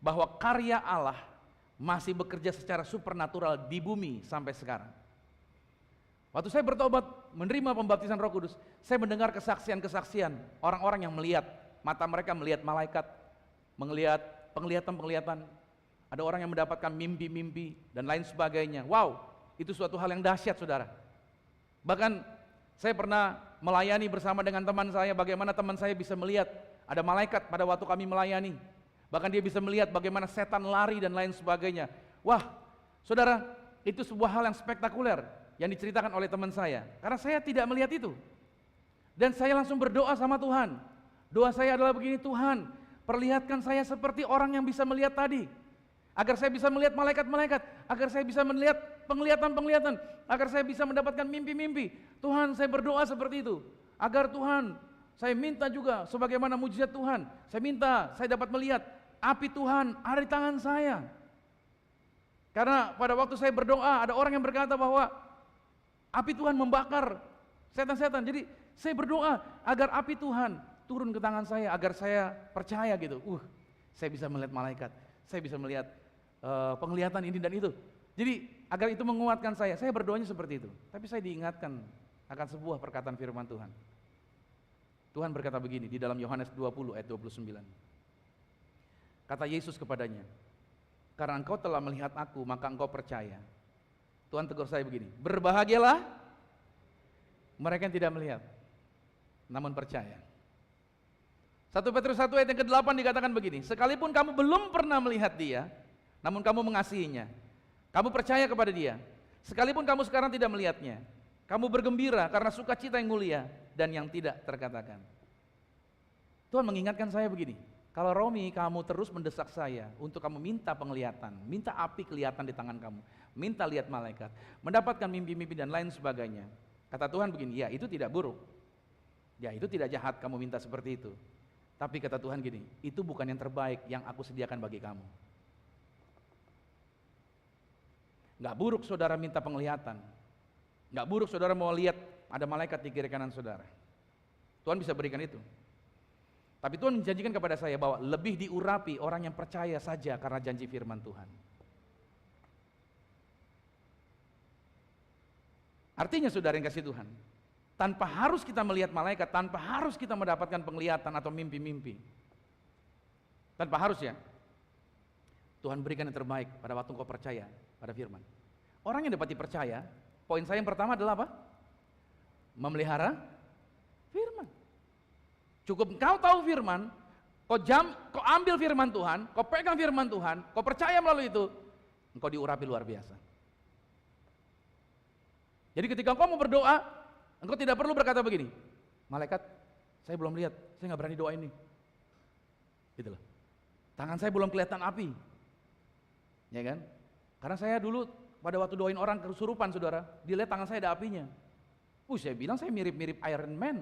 Bahwa karya Allah masih bekerja secara supernatural di bumi sampai sekarang. Waktu saya bertobat, menerima pembaptisan Roh Kudus, saya mendengar kesaksian-kesaksian orang-orang yang melihat, mata mereka melihat malaikat, melihat penglihatan-penglihatan. Ada orang yang mendapatkan mimpi-mimpi dan lain sebagainya. Wow, itu suatu hal yang dahsyat saudara. Bahkan saya pernah melayani bersama dengan teman saya, bagaimana teman saya bisa melihat ada malaikat pada waktu kami melayani. Bahkan dia bisa melihat bagaimana setan lari dan lain sebagainya. Wah, saudara, itu sebuah hal yang spektakuler yang diceritakan oleh teman saya. Karena saya tidak melihat itu. Dan saya langsung berdoa sama Tuhan. Doa saya adalah begini, Tuhan, perlihatkan saya seperti orang yang bisa melihat tadi. Agar saya bisa melihat malaikat-malaikat, agar saya bisa melihat penglihatan-penglihatan, agar saya bisa mendapatkan mimpi-mimpi. Tuhan, saya berdoa seperti itu. Agar Tuhan, saya minta juga sebagaimana mujizat Tuhan, saya minta saya dapat melihat api Tuhan ada di tangan saya. Karena pada waktu saya berdoa, ada orang yang berkata bahwa api Tuhan membakar setan-setan. Jadi saya berdoa agar api Tuhan turun ke tangan saya, agar saya percaya gitu. Saya bisa melihat malaikat, saya bisa melihat penglihatan ini dan itu. Jadi agar itu menguatkan saya berdoanya seperti itu. Tapi saya diingatkan akan sebuah perkataan firman Tuhan. Tuhan berkata begini di dalam Yohanes 20 ayat 29. Kata Yesus kepadanya, karena engkau telah melihat aku, maka engkau percaya. Tuhan tegur saya begini, berbahagialah mereka yang tidak melihat, namun percaya. 1 Petrus 1 ayat yang ke-8 dikatakan begini, sekalipun kamu belum pernah melihat dia, namun kamu mengasihinya, kamu percaya kepada dia. Sekalipun kamu sekarang tidak melihatnya, kamu bergembira karena sukacita yang mulia dan yang tidak terkatakan. Tuhan mengingatkan saya begini, kalau Romi kamu terus mendesak saya untuk kamu minta penglihatan, minta api kelihatan di tangan kamu, minta lihat malaikat, mendapatkan mimpi-mimpi dan lain sebagainya. Kata Tuhan begini, ya itu tidak buruk, ya itu tidak jahat kamu minta seperti itu. Tapi kata Tuhan gini, itu bukan yang terbaik yang aku sediakan bagi kamu. Gak buruk saudara minta penglihatan, gak buruk saudara mau lihat ada malaikat di kiri kanan saudara. Tuhan bisa berikan itu. Tapi Tuhan menjanjikan kepada saya bahwa lebih diurapi orang yang percaya saja karena janji firman Tuhan. Artinya saudara yang kasih Tuhan, tanpa harus kita melihat malaikat, tanpa harus kita mendapatkan penglihatan atau mimpi-mimpi. Tanpa harus ya. Tuhan berikan yang terbaik pada waktu engkau percaya pada firman. Orang yang dapat dipercaya, poin saya yang pertama adalah apa? Memelihara firman. Cukup engkau tahu firman, kau ambil firman Tuhan, kau pegang firman Tuhan, kau percaya melalui itu, engkau diurapi luar biasa. Jadi ketika engkau mau berdoa, engkau tidak perlu berkata begini, malaikat, saya belum lihat, saya nggak berani doa ini. Gitu loh. Tangan saya belum kelihatan api. Ya kan? Karena saya dulu pada waktu doain orang kesurupan saudara, dilihat tangan saya ada apinya. Saya bilang saya mirip-mirip Iron Man.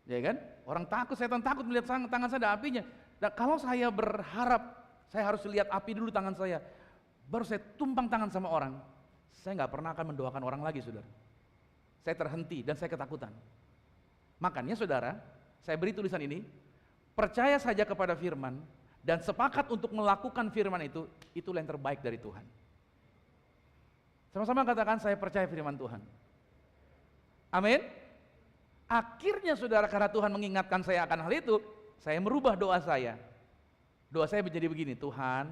Ya kan? Orang takut, setan takut melihat tangan saya ada apinya. Dan kalau saya berharap, saya harus lihat api dulu tangan saya, baru saya tumpang tangan sama orang, saya nggak pernah akan mendoakan orang lagi saudara. Saya terhenti dan saya ketakutan. Makanya saudara, saya beri tulisan ini, percaya saja kepada firman, dan sepakat untuk melakukan firman itu, itulah yang terbaik dari Tuhan. Sama-sama katakan, saya percaya firman Tuhan. Amin. Akhirnya saudara, karena Tuhan mengingatkan saya akan hal itu, saya merubah doa saya. Doa saya menjadi begini, Tuhan,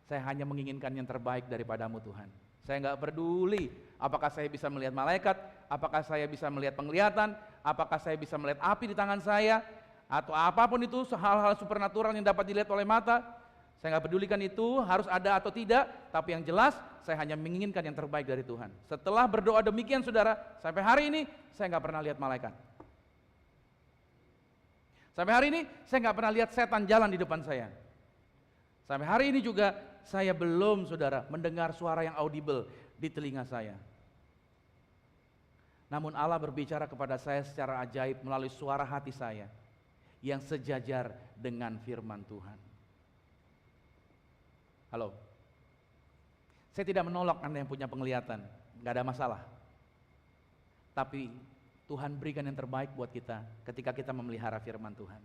saya hanya menginginkan yang terbaik daripadamu Tuhan. Saya nggak peduli apakah saya bisa melihat malaikat, apakah saya bisa melihat penglihatan, apakah saya bisa melihat api di tangan saya, atau apapun itu hal-hal supernatural yang dapat dilihat oleh mata. Saya nggak pedulikan itu harus ada atau tidak, tapi yang jelas saya hanya menginginkan yang terbaik dari Tuhan. Setelah berdoa demikian saudara, sampai hari ini saya nggak pernah lihat malaikat. Sampai hari ini saya nggak pernah lihat setan jalan di depan saya. Sampai hari ini juga saya belum saudara mendengar suara yang audible di telinga saya. Namun Allah berbicara kepada saya secara ajaib melalui suara hati saya yang sejajar dengan firman Tuhan. Halo, saya tidak menolak Anda yang punya penglihatan, nggak ada masalah. Tapi Tuhan berikan yang terbaik buat kita ketika kita memelihara firman Tuhan.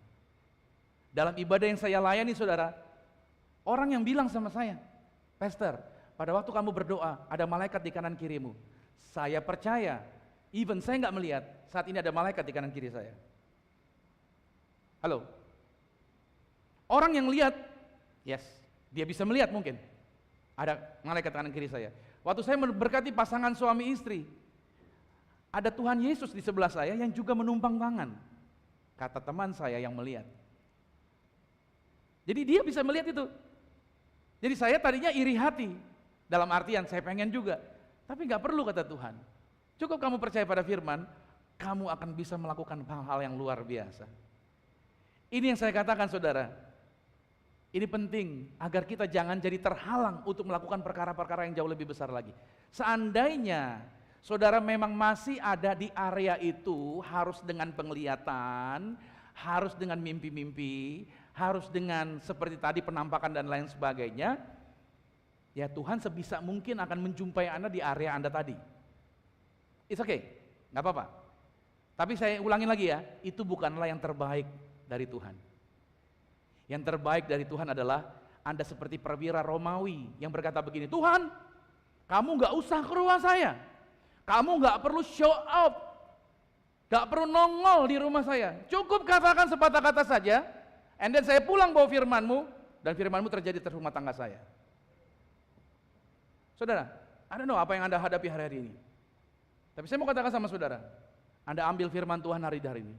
Dalam ibadah yang saya layani saudara, orang yang bilang sama saya, Pastor, pada waktu kamu berdoa ada malaikat di kanan kirimu. Saya percaya, even saya nggak melihat, saat ini ada malaikat di kanan kiri saya. Halo, orang yang lihat, yes, dia bisa melihat mungkin, ada malaikat kanan kiri saya. Waktu saya memberkati pasangan suami istri, ada Tuhan Yesus di sebelah saya yang juga menumpang tangan. Kata teman saya yang melihat. Jadi dia bisa melihat itu. Jadi saya tadinya iri hati. Dalam artian saya pengen juga. Tapi gak perlu kata Tuhan. Cukup kamu percaya pada firman, kamu akan bisa melakukan hal-hal yang luar biasa. Ini yang saya katakan saudara. Ini penting agar kita jangan jadi terhalang untuk melakukan perkara-perkara yang jauh lebih besar lagi. Seandainya saudara memang masih ada di area itu, harus dengan penglihatan, harus dengan mimpi-mimpi, harus dengan seperti tadi penampakan dan lain sebagainya, Ya Tuhan sebisa mungkin akan menjumpai Anda di area Anda tadi. It's okay, nggak apa-apa. Tapi saya ulangi lagi ya, itu bukanlah yang terbaik dari Tuhan. Yang terbaik dari Tuhan adalah Anda seperti perwira Romawi yang berkata begini, Tuhan, kamu nggak usah ke rumah saya, kamu nggak perlu show up, nggak perlu nongol di rumah saya, cukup katakan sepatah kata saja, and then saya pulang bawa firman-Mu, dan firman-Mu terjadi di rumah tangga saya. Saudara, I don't know apa yang Anda hadapi hari-hari ini. Tapi saya mau katakan sama saudara, Anda ambil firman Tuhan hari ini,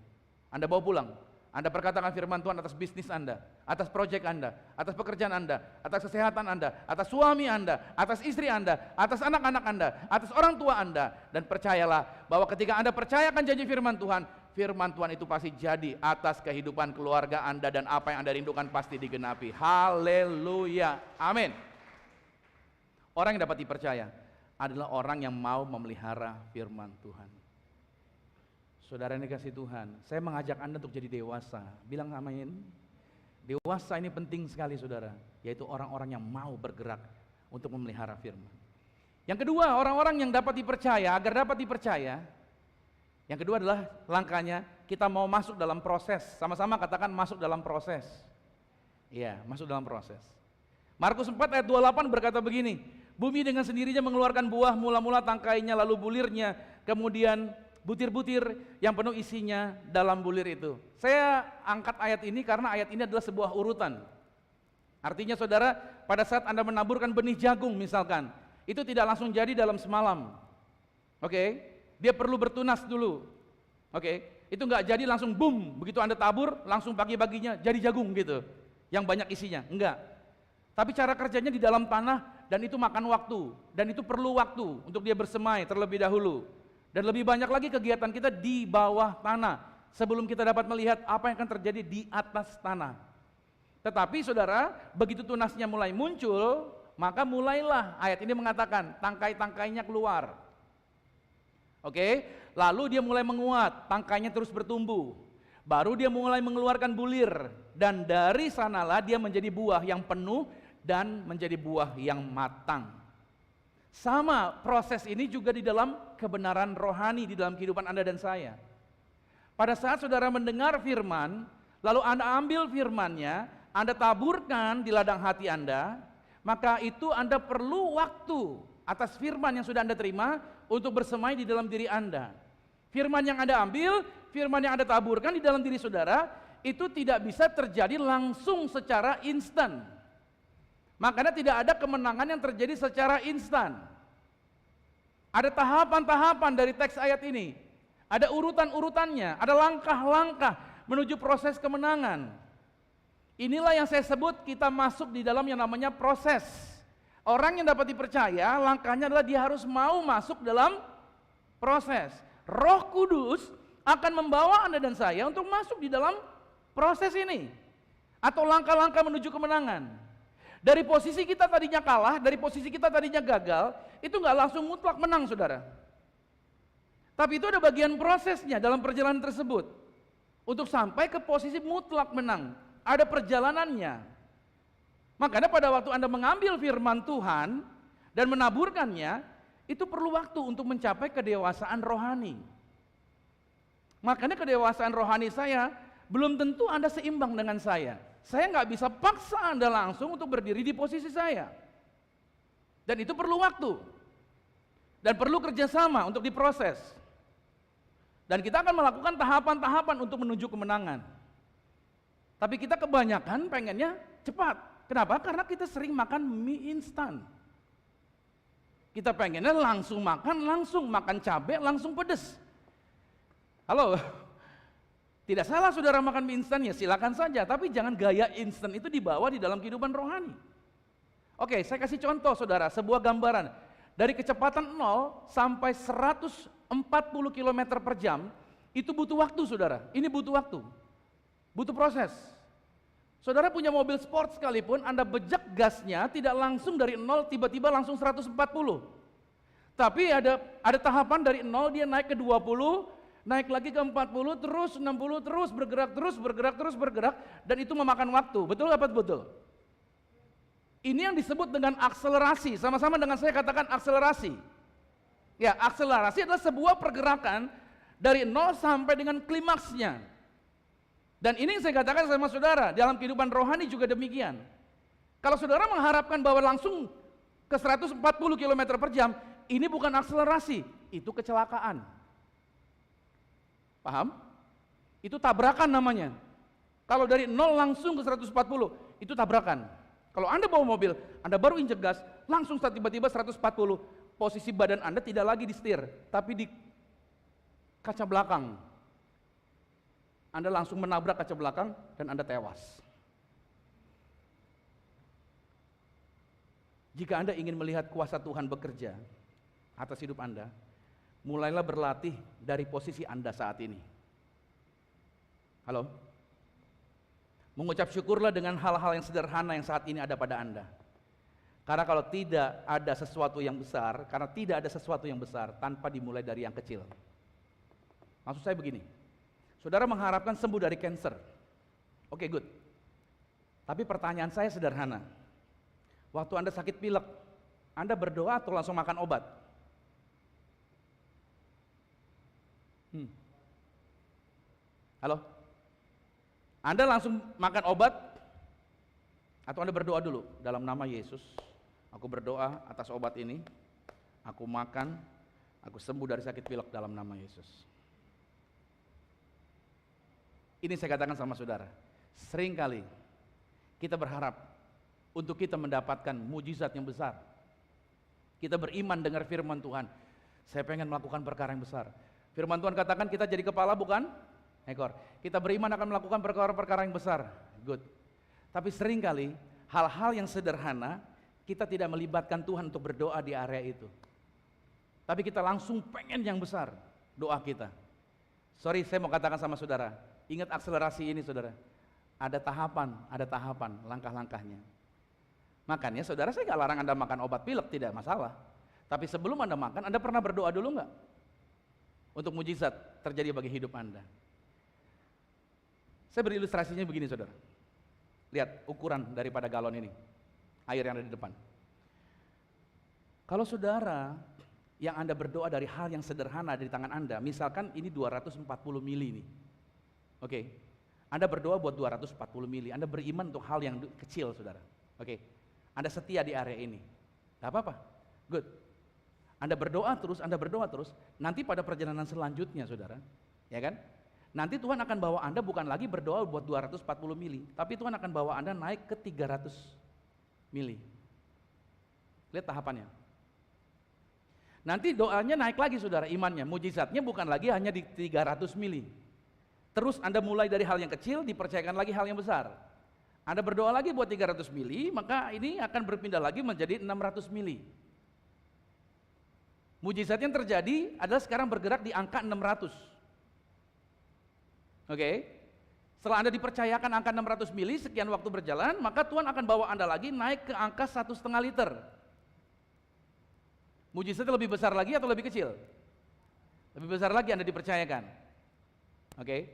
Anda bawa pulang, Anda perkatakan firman Tuhan atas bisnis Anda, atas proyek Anda, atas pekerjaan Anda, atas kesehatan Anda, atas suami Anda, atas istri Anda, atas anak-anak Anda, atas orang tua Anda. Dan percayalah bahwa ketika Anda percayakan janji firman Tuhan itu pasti jadi atas kehidupan keluarga Anda, dan apa yang Anda rindukan pasti digenapi. Haleluya, amin. Orang yang dapat dipercaya adalah orang yang mau memelihara firman Tuhan. Saudara yang dikasih Tuhan, saya mengajak Anda untuk jadi dewasa. Bilang amin. Dewasa ini penting sekali saudara, yaitu orang-orang yang mau bergerak untuk memelihara firman. Yang kedua, orang-orang yang dapat dipercaya, agar dapat dipercaya, yang kedua adalah langkahnya kita mau masuk dalam proses. Sama-sama katakan masuk dalam proses. Iya, masuk dalam proses. Markus 4 ayat 28 berkata begini, bumi dengan sendirinya mengeluarkan buah, mula-mula tangkainya, lalu bulirnya, kemudian butir-butir yang penuh isinya dalam bulir itu. Saya angkat ayat ini karena ayat ini adalah sebuah urutan. Artinya saudara, pada saat Anda menaburkan benih jagung misalkan, itu tidak langsung jadi dalam semalam. Oke, dia perlu bertunas dulu. Oke, itu nggak jadi langsung boom, begitu Anda tabur, langsung pagi-paginya jadi jagung gitu, yang banyak isinya, enggak. Tapi cara kerjanya di dalam tanah, dan itu makan waktu, dan itu perlu waktu untuk dia bersemai terlebih dahulu. Dan lebih banyak lagi kegiatan kita di bawah tanah, sebelum kita dapat melihat apa yang akan terjadi di atas tanah. Tetapi saudara, begitu tunasnya mulai muncul, maka mulailah ayat ini mengatakan, tangkai-tangkainya keluar. Oke, lalu dia mulai menguat, tangkainya terus bertumbuh. Baru dia mulai mengeluarkan bulir, dan dari sanalah dia menjadi buah yang penuh, dan menjadi buah yang matang. Sama proses ini juga di dalam kebenaran rohani di dalam kehidupan Anda dan saya. Pada saat saudara mendengar firman, lalu Anda ambil firmannya, Anda taburkan di ladang hati Anda, maka itu Anda perlu waktu atas firman yang sudah Anda terima untuk bersemai di dalam diri Anda. Firman yang Anda ambil, firman yang Anda taburkan di dalam diri saudara, itu tidak bisa terjadi langsung secara instan. Makanya tidak ada kemenangan yang terjadi secara instan. Ada tahapan-tahapan dari teks ayat ini. Ada urutan-urutannya, ada langkah-langkah menuju proses kemenangan. Inilah yang saya sebut kita masuk di dalam yang namanya proses. Orang yang dapat dipercaya, langkahnya adalah dia harus mau masuk dalam proses. Roh Kudus akan membawa Anda dan saya untuk masuk di dalam proses ini. Atau langkah-langkah menuju kemenangan. Dari posisi kita tadinya kalah, dari posisi kita tadinya gagal, itu nggak langsung mutlak menang saudara. Tapi itu ada bagian prosesnya dalam perjalanan tersebut. Untuk sampai ke posisi mutlak menang, ada perjalanannya. Makanya pada waktu Anda mengambil firman Tuhan dan menaburkannya, itu perlu waktu untuk mencapai kedewasaan rohani. Makanya kedewasaan rohani saya belum tentu Anda seimbang dengan saya. Saya nggak bisa paksa Anda langsung untuk berdiri di posisi saya. Dan itu perlu waktu. Dan perlu kerjasama untuk diproses. Dan kita akan melakukan tahapan-tahapan untuk menuju kemenangan. Tapi kita kebanyakan pengennya cepat. Kenapa? Karena kita sering makan mie instan. Kita pengennya langsung makan cabai, langsung pedes. Halo? Tidak salah saudara makan mie instan, ya silakan saja, tapi jangan gaya instan itu dibawa di dalam kehidupan rohani. Oke, saya kasih contoh saudara, sebuah gambaran. Dari kecepatan 0 sampai 140 km per jam, itu butuh waktu saudara, ini butuh waktu. Butuh proses. Saudara punya mobil sport sekalipun, Anda bejek gasnya, tidak langsung dari 0 tiba-tiba langsung 140. Tapi ada tahapan dari 0 dia naik ke 20, naik lagi ke 40, terus 60, terus bergerak, dan itu memakan waktu. Betul apa betul? Ini yang disebut dengan akselerasi. Sama-sama dengan saya katakan akselerasi. Ya, akselerasi adalah sebuah pergerakan dari nol sampai dengan klimaksnya. Dan ini yang saya katakan sama saudara, dalam kehidupan rohani juga demikian. Kalau saudara mengharapkan bahwa langsung ke 140 km per jam, ini bukan akselerasi, itu kecelakaan. Paham? Itu tabrakan namanya. Kalau dari nol langsung ke 140, itu tabrakan. Kalau Anda bawa mobil, Anda baru injek gas, langsung tiba-tiba 140, posisi badan Anda tidak lagi di setir, tapi di kaca belakang. Anda langsung menabrak kaca belakang dan Anda tewas. Jika Anda ingin melihat kuasa Tuhan bekerja atas hidup Anda, mulailah berlatih dari posisi Anda saat ini. Halo? Mengucap syukurlah dengan hal-hal yang sederhana yang saat ini ada pada Anda. Karena kalau tidak ada sesuatu yang besar, karena tidak ada sesuatu yang besar tanpa dimulai dari yang kecil. Maksud saya begini, saudara mengharapkan sembuh dari cancer. Oke, good. Tapi pertanyaan saya sederhana. Waktu Anda sakit pilek, Anda berdoa atau langsung makan obat? Halo? Anda langsung makan obat atau Anda berdoa dulu dalam nama Yesus? Aku berdoa atas obat ini, aku makan, aku sembuh dari sakit pilek dalam nama Yesus. Ini saya katakan sama saudara, seringkali kita berharap untuk kita mendapatkan mujizat yang besar. Kita beriman dengar firman Tuhan, saya pengen melakukan perkara yang besar. Firman Tuhan katakan kita jadi kepala bukan ekor. Kita beriman akan melakukan perkara-perkara yang besar. Good. Tapi seringkali hal-hal yang sederhana kita tidak melibatkan Tuhan untuk berdoa di area itu. Tapi kita langsung pengen yang besar doa kita. Sorry, saya mau katakan sama saudara, ingat akselerasi ini saudara. Ada tahapan langkah-langkahnya. Makanya saudara, saya nggak larang Anda makan obat pilek, tidak masalah. Tapi sebelum Anda makan, Anda pernah berdoa dulu nggak? Untuk mujizat terjadi bagi hidup Anda. Saya beri ilustrasinya begini saudara. Lihat ukuran daripada galon ini, air yang ada di depan. Kalau saudara yang Anda berdoa dari hal yang sederhana di tangan Anda, misalkan ini 240 mili nih. Oke. Anda berdoa buat 240 mili, Anda beriman untuk hal yang kecil saudara. Oke. Anda setia di area ini. Gak apa-apa. Good. Anda berdoa terus, nanti pada perjalanan selanjutnya saudara, ya kan? Nanti Tuhan akan bawa Anda bukan lagi berdoa buat 240 mili, tapi Tuhan akan bawa Anda naik ke 300 mili. Lihat tahapannya. Nanti doanya naik lagi saudara, imannya, mujizatnya bukan lagi hanya di 300 mili. Terus Anda mulai dari hal yang kecil, dipercayakan lagi hal yang besar. Anda berdoa lagi buat 300 mili, maka ini akan berpindah lagi menjadi 600 mili. Mujizat yang terjadi adalah sekarang bergerak di angka 600. Oke. Setelah Anda dipercayakan angka 600 mili, sekian waktu berjalan, maka Tuhan akan bawa Anda lagi naik ke angka 1,5 liter. Mujizatnya lebih besar lagi atau lebih kecil? Lebih besar lagi Anda dipercayakan. Oke.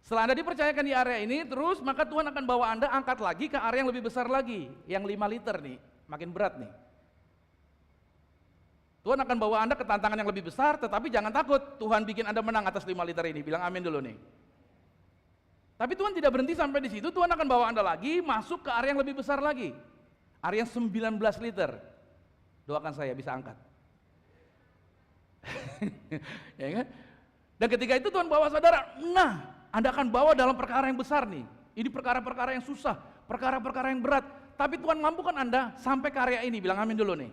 Setelah Anda dipercayakan di area ini, terus maka Tuhan akan bawa Anda angkat lagi ke area yang lebih besar lagi, yang 5 liter nih, makin berat nih. Tuhan akan bawa Anda ke tantangan yang lebih besar, tetapi jangan takut, Tuhan bikin Anda menang atas 5 liter ini. Bilang amin dulu nih. Tapi Tuhan tidak berhenti sampai di situ, Tuhan akan bawa Anda lagi masuk ke area yang lebih besar lagi. Area yang 19 liter. Doakan saya bisa angkat. Ya kan? Dan ketika itu Tuhan bawa saudara, nah, Anda akan bawa dalam perkara yang besar nih. Ini perkara-perkara yang susah, perkara-perkara yang berat. Tapi Tuhan mampukan Anda sampai ke area ini. Bilang amin dulu nih.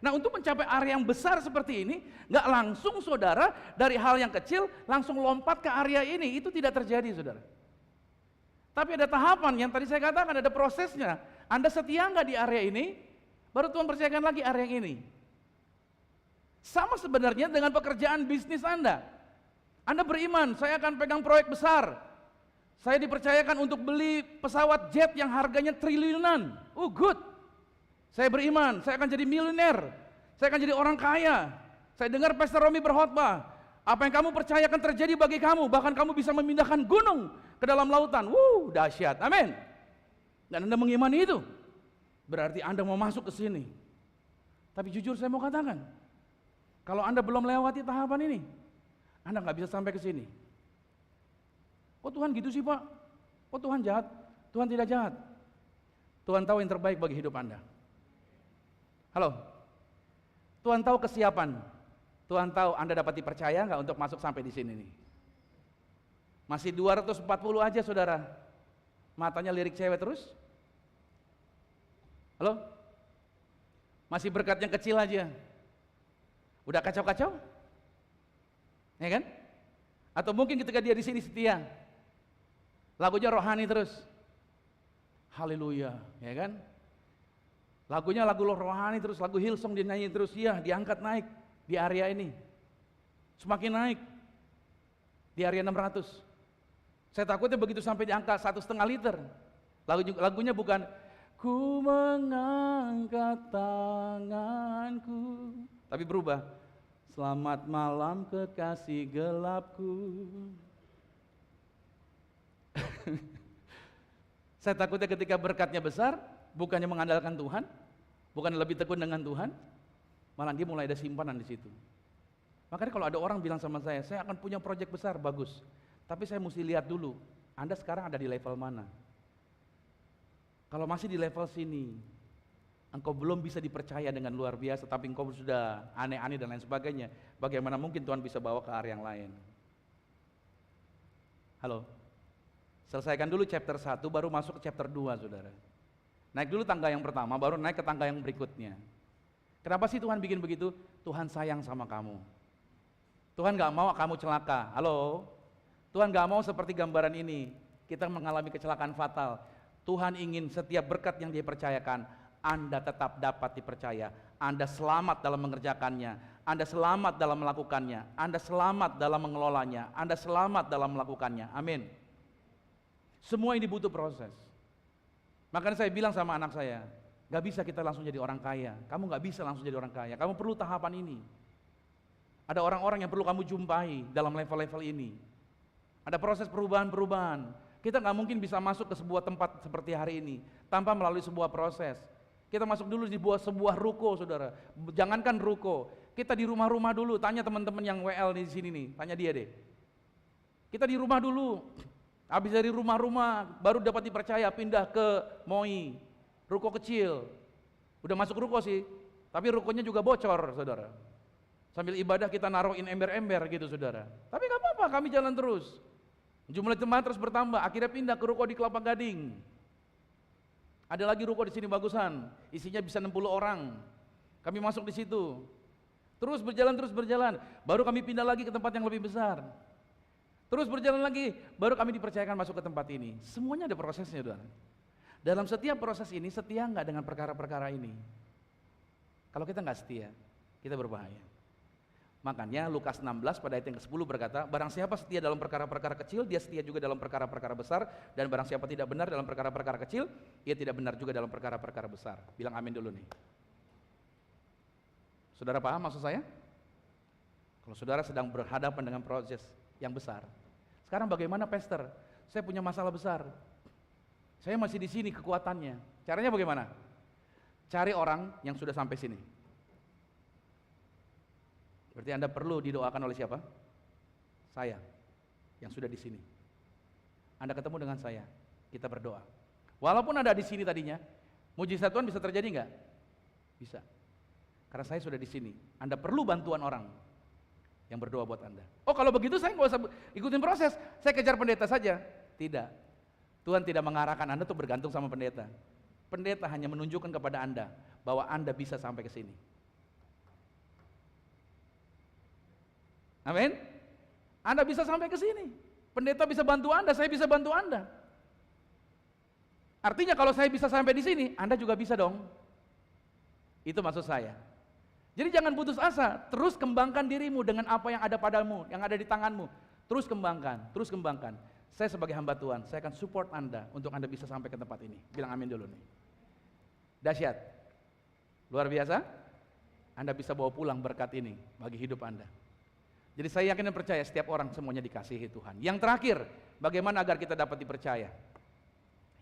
Nah, untuk mencapai area yang besar seperti ini, nggak langsung saudara dari hal yang kecil langsung lompat ke area ini, itu tidak terjadi saudara. Tapi ada tahapan yang tadi saya katakan, ada prosesnya. Anda setia nggak di area ini, baru Tuhan percayakan lagi area yang ini. Sama sebenarnya dengan pekerjaan bisnis Anda. Anda beriman, saya akan pegang proyek besar. Saya dipercayakan untuk beli pesawat jet yang harganya triliunan. Oh good. Saya beriman, saya akan jadi miliuner, saya akan jadi orang kaya. Saya dengar Pastor Romi berkhotbah, apa yang kamu percayakan terjadi bagi kamu, bahkan kamu bisa memindahkan gunung ke dalam lautan. Dahsyat, amin. Dan Anda mengimani itu. berarti Anda mau masuk ke sini. Tapi jujur saya mau katakan, kalau Anda belum melewati tahapan ini, Anda nggak bisa sampai ke sini. Oh Tuhan gitu sih Pak, oh Tuhan jahat, Tuhan tidak jahat. Tuhan tahu yang terbaik bagi hidup Anda. Halo, Tuhan tahu kesiapan, Tuhan tahu Anda dapat dipercaya nggak untuk masuk sampai di sini nih. Masih 240 aja saudara, matanya lirik cewek terus. Halo, masih berkat yang kecil aja, udah kacau-kacau, ya kan? Atau mungkin ketika dia di sini setia, lagunya rohani terus, haleluya, ya kan? Lagunya lagu rohani terus, lagu Hillsong dinyanyi terus, ya diangkat naik di area ini, semakin naik di area 600. Saya takutnya begitu sampai di angka 1,5 liter, lagunya bukan ku mengangkat tanganku, tapi berubah, selamat malam kekasih gelapku. Saya takutnya ketika berkatnya besar, bukannya mengandalkan Tuhan, bukan lebih tekun dengan Tuhan, malah dia mulai ada simpanan di situ. Makanya kalau ada orang bilang sama saya akan punya proyek besar, bagus. Tapi saya mesti lihat dulu, Anda sekarang ada di level mana? Kalau masih di level sini, engkau belum bisa dipercaya dengan luar biasa, tapi engkau sudah aneh-aneh dan lain sebagainya, bagaimana mungkin Tuhan bisa bawa ke area yang lain? Halo? Selesaikan dulu chapter 1, baru masuk ke chapter 2, saudara. Naik dulu tangga yang pertama, baru naik ke tangga yang berikutnya. Kenapa sih Tuhan bikin begitu? Tuhan sayang sama kamu. Tuhan gak mau kamu celaka. Halo? Tuhan gak mau seperti gambaran ini, kita mengalami kecelakaan fatal. Tuhan ingin setiap berkat yang Dia percayakan, Anda tetap dapat dipercaya. Anda selamat dalam mengerjakannya, Anda selamat dalam melakukannya, Anda selamat dalam mengelolanya, Anda selamat dalam melakukannya. Amin. Semua ini butuh proses. Makanya saya bilang sama anak saya, gak bisa kita langsung jadi orang kaya. Kamu gak bisa langsung jadi orang kaya, kamu perlu tahapan ini. Ada orang-orang yang perlu kamu jumpai dalam level-level ini. Ada proses perubahan-perubahan. Kita nggak mungkin bisa masuk ke sebuah tempat seperti hari ini tanpa melalui sebuah proses. Kita masuk dulu di sebuah ruko, saudara. Jangankan ruko, kita di rumah-rumah dulu. Tanya teman-teman yang WL di sini nih, tanya dia deh. Kita di rumah dulu. Habis dari rumah-rumah, baru dapat dipercaya pindah ke MOI, ruko kecil. Udah masuk ruko sih, tapi rukonya juga bocor, saudara. Sambil ibadah kita naruhin ember-ember gitu, saudara. Tapi nggak apa-apa, kami jalan terus. Jumlah jemaat terus bertambah, akhirnya pindah ke ruko di Kelapa Gading. Ada lagi ruko di sini bagusan, isinya bisa 60 orang. Kami masuk di situ. Terus berjalan, baru kami pindah lagi ke tempat yang lebih besar. Terus berjalan lagi, baru kami dipercayakan masuk ke tempat ini. Semuanya ada prosesnya, saudara. Dalam setiap proses ini, setia nggak dengan perkara-perkara ini? Kalau kita nggak setia, kita berbahaya. Makanya Lukas 16 pada ayat yang ke-10 berkata, barang siapa setia dalam perkara-perkara kecil, dia setia juga dalam perkara-perkara besar, dan barang siapa tidak benar dalam perkara-perkara kecil, ia tidak benar juga dalam perkara-perkara besar. Bilang amin dulu nih. Saudara paham maksud saya? Kalau saudara sedang berhadapan dengan proses yang besar. Sekarang bagaimana pastor? Saya punya masalah besar. Saya masih di sini kekuatannya. Caranya bagaimana? Cari orang yang sudah sampai sini. Berarti Anda perlu didoakan oleh siapa? Saya, yang sudah di sini. Anda ketemu dengan saya, kita berdoa. Walaupun ada di sini tadinya, mujizat Tuhan bisa terjadi nggak? Bisa. Karena saya sudah di sini. Anda perlu bantuan orang yang berdoa buat Anda. Oh kalau begitu saya nggak usah ikutin proses, saya kejar pendeta saja. Tidak. Tuhan tidak mengarahkan Anda untuk bergantung sama pendeta. Pendeta hanya menunjukkan kepada Anda bahwa Anda bisa sampai ke sini. Amin. Anda bisa sampai ke sini. Pendeta bisa bantu Anda, saya bisa bantu Anda. Artinya kalau saya bisa sampai di sini, Anda juga bisa dong. Itu maksud saya. Jadi jangan putus asa, terus kembangkan dirimu dengan apa yang ada padamu, yang ada di tanganmu. Terus kembangkan, terus kembangkan. Saya sebagai hamba Tuhan, saya akan support Anda untuk Anda bisa sampai ke tempat ini. Bilang amin dulu nih. Dahsyat. Luar biasa. Anda bisa bawa pulang berkat ini bagi hidup Anda. Jadi saya yakin dan percaya setiap orang semuanya dikasihi Tuhan. Yang terakhir, bagaimana agar kita dapat dipercaya?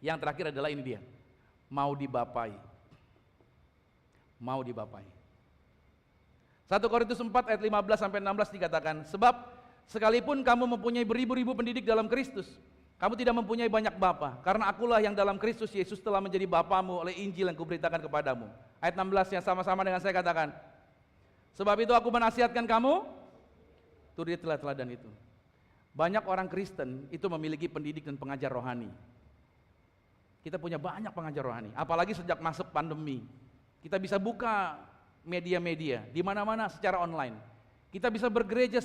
Yang terakhir adalah ini dia, mau dibapai. mau dibapai. 1 Korintus 4 ayat 15 sampai 16 dikatakan, sebab sekalipun kamu mempunyai beribu-ribu pendidik dalam Kristus, kamu tidak mempunyai banyak bapa, karena akulah yang dalam Kristus Yesus telah menjadi bapamu oleh Injil yang kuberitakan kepadamu. Ayat 16 yang sama-sama dengan saya katakan, sebab itu aku menasihatkan kamu, turutilah teladan itu. Banyak orang Kristen itu memiliki pendidik dan pengajar rohani. Kita punya banyak pengajar rohani, apalagi sejak masuk pandemi. Kita bisa buka media-media di mana-mana secara online. Kita bisa bergereja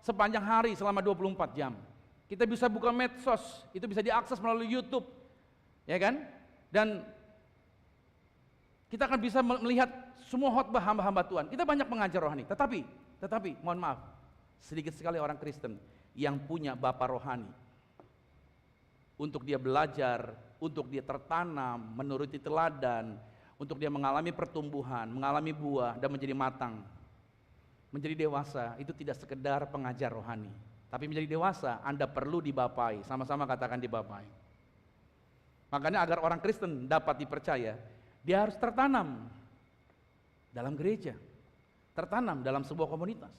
sepanjang hari selama 24 jam. Kita bisa buka medsos, itu bisa diakses melalui YouTube. Ya kan? Dan kita akan bisa melihat semua khotbah hamba-hamba Tuhan. Kita banyak pengajar rohani, tetapi mohon maaf, sedikit sekali orang Kristen yang punya bapa rohani. Untuk dia belajar, untuk dia tertanam, menuruti teladan, untuk dia mengalami pertumbuhan, mengalami buah dan menjadi matang. Menjadi dewasa itu tidak sekedar pengajar rohani, tapi menjadi dewasa Anda perlu dibapai. Sama-sama katakan dibapai. Makanya agar orang Kristen dapat dipercaya, dia harus tertanam dalam gereja, tertanam dalam sebuah komunitas.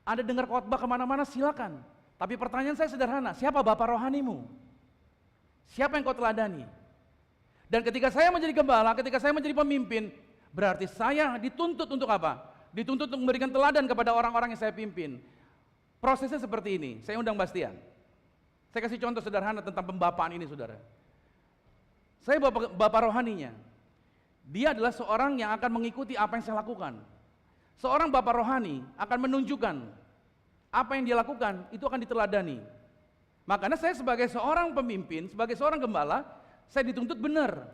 Anda dengar khotbah kemana-mana silakan, tapi pertanyaan saya sederhana, siapa bapak rohanimu? Siapa yang kau teladani? Dan ketika saya menjadi gembala, ketika saya menjadi pemimpin, berarti saya dituntut untuk apa? Dituntut untuk memberikan teladan kepada orang-orang yang saya pimpin. Prosesnya seperti ini, saya undang Bastian. Saya kasih contoh sederhana tentang pembapaan ini, saudara. Saya bapak rohaninya. Dia adalah seorang yang akan mengikuti apa yang saya lakukan. Seorang bapak rohani akan menunjukkan apa yang dia lakukan, itu akan diteladani. Makanya saya sebagai seorang pemimpin, sebagai seorang gembala, saya dituntut benar.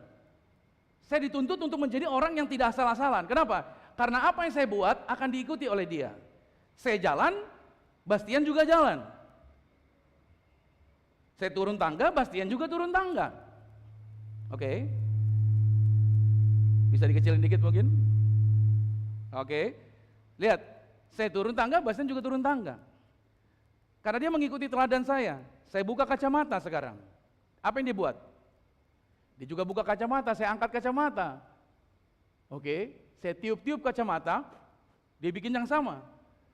Saya dituntut untuk menjadi orang yang tidak asal-asalan. Kenapa? Karena apa yang saya buat akan diikuti oleh dia. Saya jalan, Bastian juga jalan. Saya turun tangga, Bastian juga turun tangga. Oke. Bisa dikecilin dikit mungkin? Oke. Lihat, saya turun tangga, Bastian juga turun tangga. Karena dia mengikuti teladan saya. Saya buka kacamata sekarang. Apa yang dia buat? Dia juga buka kacamata, saya angkat kacamata. Oke, saya tiup-tiup kacamata, dia bikin yang sama.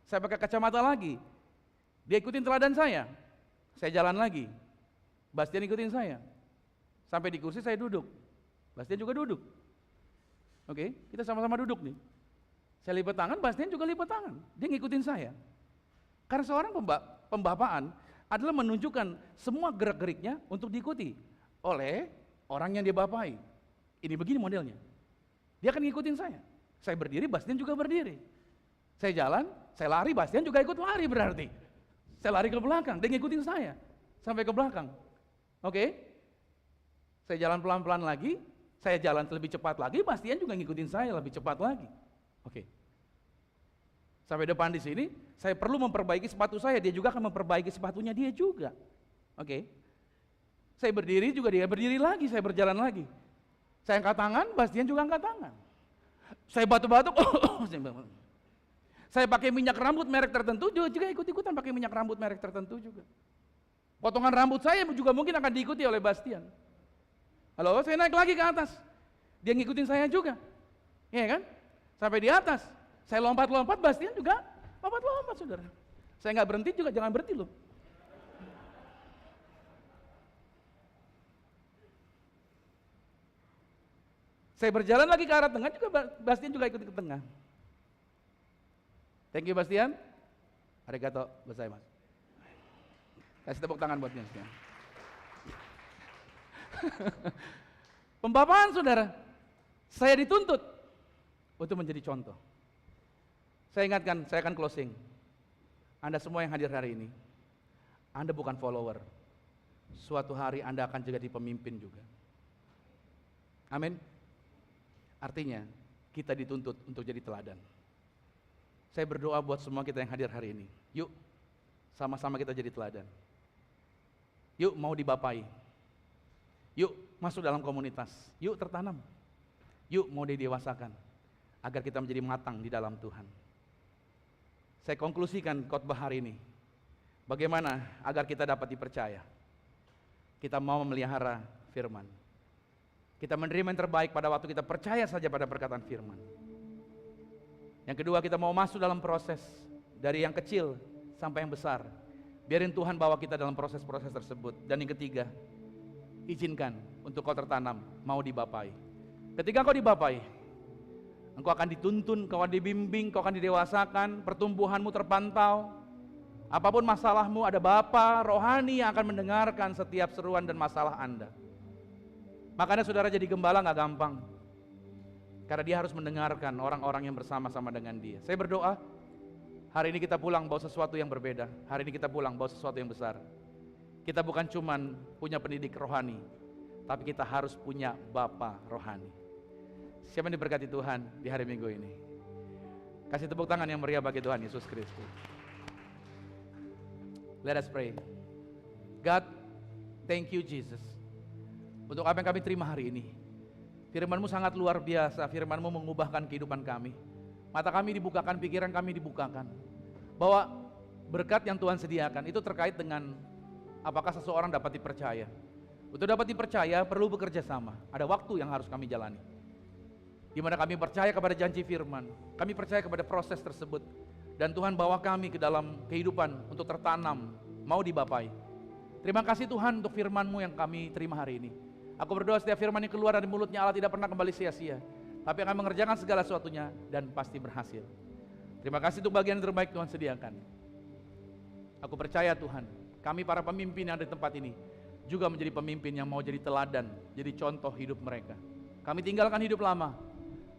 Saya pakai kacamata lagi. Dia ikutin teladan saya jalan lagi. Bastian ikutin saya. Sampai di kursi saya duduk. Bastian juga duduk. Oke, kita sama-sama duduk nih. Saya lipat tangan, Bastian juga lipat tangan. Dia ngikutin saya. Karena seorang pembapaan adalah menunjukkan semua gerak-geriknya untuk diikuti oleh orang yang dia bapai. Ini begini modelnya. Dia akan ngikutin saya. Saya berdiri, Bastian juga berdiri. Saya jalan, saya lari, Bastian juga ikut lari berarti. Saya lari ke belakang, dia ngikutin saya sampai ke belakang. Oke? Saya jalan pelan-pelan lagi, saya jalan lebih cepat lagi, Bastian juga ngikutin saya lebih cepat lagi. Oke. Sampai depan di sini, saya perlu memperbaiki sepatu saya, dia juga akan memperbaiki sepatunya dia juga. Oke. Saya berdiri juga dia berdiri lagi, saya berjalan lagi. Saya angkat tangan, Bastian juga angkat tangan. Saya batuk-batuk, saya pakai minyak rambut merek tertentu, juga ikut-ikutan pakai minyak rambut merek tertentu juga. Potongan rambut saya juga mungkin akan diikuti oleh Bastian. Halo, saya naik lagi ke atas. Dia ngikutin saya juga. Iya kan? Sampai di atas. Saya lompat-lompat, Bastian juga lompat-lompat, saudara. Saya nggak berhenti juga, jangan berhenti loh. Saya berjalan lagi ke arah tengah, juga Bastian juga ikut ke tengah. Thank you Bastian. Arigato gozaimasu. Kasih tepuk tangan buat dia. Pembapaan saudara, saya dituntut untuk menjadi contoh. Saya ingatkan, saya akan closing. Anda semua yang hadir hari ini, Anda bukan follower. Suatu hari Anda akan jadi pemimpin juga. Amin. Artinya, kita dituntut untuk jadi teladan. Saya berdoa buat semua kita yang hadir hari ini. Yuk, sama-sama kita jadi teladan. Yuk mau dibapai. Yuk masuk dalam komunitas. Yuk tertanam. Yuk mau didewasakan. Agar kita menjadi matang di dalam Tuhan. Saya konklusikan khotbah hari ini. Bagaimana agar kita dapat dipercaya. Kita mau memelihara firman. Kita menerima yang terbaik pada waktu kita percaya saja pada perkataan firman. Yang kedua, kita mau masuk dalam proses dari yang kecil sampai yang besar. Biarin Tuhan bawa kita dalam proses-proses tersebut. Dan yang ketiga, izinkan untuk kau tertanam, mau dibapai. Ketika kau dibapai, engkau akan dituntun, kau akan dibimbing, kau akan didewasakan, pertumbuhanmu terpantau. Apapun masalahmu, ada Bapa rohani yang akan mendengarkan setiap seruan dan masalah Anda. Makanya saudara jadi gembala gak gampang. Karena dia harus mendengarkan orang-orang yang bersama-sama dengan dia. Saya berdoa, hari ini kita pulang bawa sesuatu yang berbeda. Hari ini kita pulang bawa sesuatu yang besar. Kita bukan cuman punya pendidik rohani, tapi kita harus punya Bapa rohani. Siapa yang diberkati Tuhan di hari Minggu ini? Kasih tepuk tangan yang meriah bagi Tuhan Yesus Kristus. Let us pray. God, thank you Jesus. Untuk apa yang kami terima hari ini. Firman-Mu sangat luar biasa, Firman-Mu mengubahkan kehidupan kami. Mata kami dibukakan, pikiran kami dibukakan. Bahwa berkat yang Tuhan sediakan itu terkait dengan apakah seseorang dapat dipercaya. Untuk dapat dipercaya perlu bekerja sama. Ada waktu yang harus kami jalani. Di mana kami percaya kepada janji firman. Kami percaya kepada proses tersebut. Dan Tuhan bawa kami ke dalam kehidupan untuk tertanam, mau dibapai. Terima kasih Tuhan untuk firman-Mu yang kami terima hari ini. Aku berdoa setiap firman yang keluar dari mulutnya Allah tidak pernah kembali sia-sia. Tapi akan mengerjakan segala sesuatunya dan pasti berhasil. Terima kasih untuk bagian yang terbaik Tuhan sediakan. Aku percaya Tuhan, kami para pemimpin yang ada di tempat ini juga menjadi pemimpin yang mau jadi teladan, jadi contoh hidup mereka. Kami tinggalkan hidup lama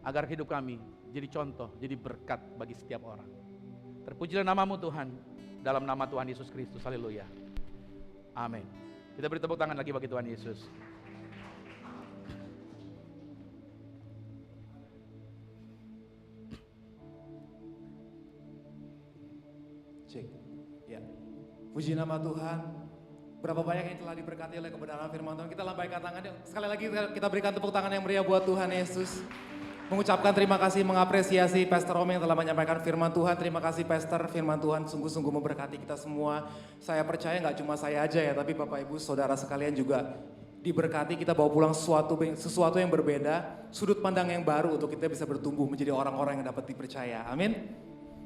agar hidup kami jadi contoh, jadi berkat bagi setiap orang. Terpujilah nama-Mu Tuhan, dalam nama Tuhan Yesus Kristus. Haleluya. Amin. Kita beri tepuk tangan lagi bagi Tuhan Yesus. Cek. Ya. Puji nama Tuhan. Berapa banyak yang telah diberkati oleh kebenaran firman Tuhan. Kita lambaikan tangan. Sekali lagi kita berikan tepuk tangan yang meriah buat Tuhan Yesus. Mengucapkan terima kasih, mengapresiasi Pastor Om yang telah menyampaikan firman Tuhan. Terima kasih Pastor, firman Tuhan sungguh-sungguh memberkati kita semua. Saya percaya nggak cuma saya aja ya, tapi Bapak Ibu Saudara sekalian juga diberkati. Kita bawa pulang sesuatu yang berbeda, sudut pandang yang baru untuk kita bisa bertumbuh menjadi orang-orang yang dapat dipercaya. Amin.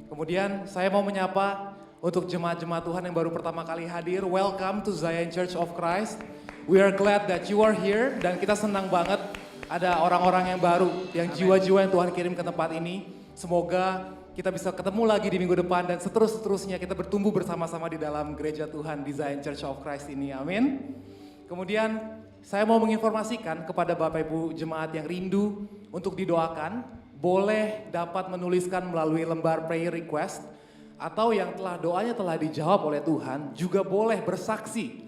Kemudian saya mau menyapa untuk jemaat-jemaat Tuhan yang baru pertama kali hadir. Welcome to Zion Church of Christ. We are glad that you are here dan kita senang banget ada orang-orang yang baru, yang jiwa-jiwa yang Tuhan kirim ke tempat ini. Semoga kita bisa ketemu lagi di minggu depan dan seterusnya kita bertumbuh bersama-sama di dalam gereja Tuhan di Zion Church of Christ ini. Amin. Kemudian saya mau menginformasikan kepada Bapak Ibu jemaat yang rindu untuk didoakan, boleh dapat menuliskan melalui lembar prayer request, atau yang doanya telah dijawab oleh Tuhan juga boleh bersaksi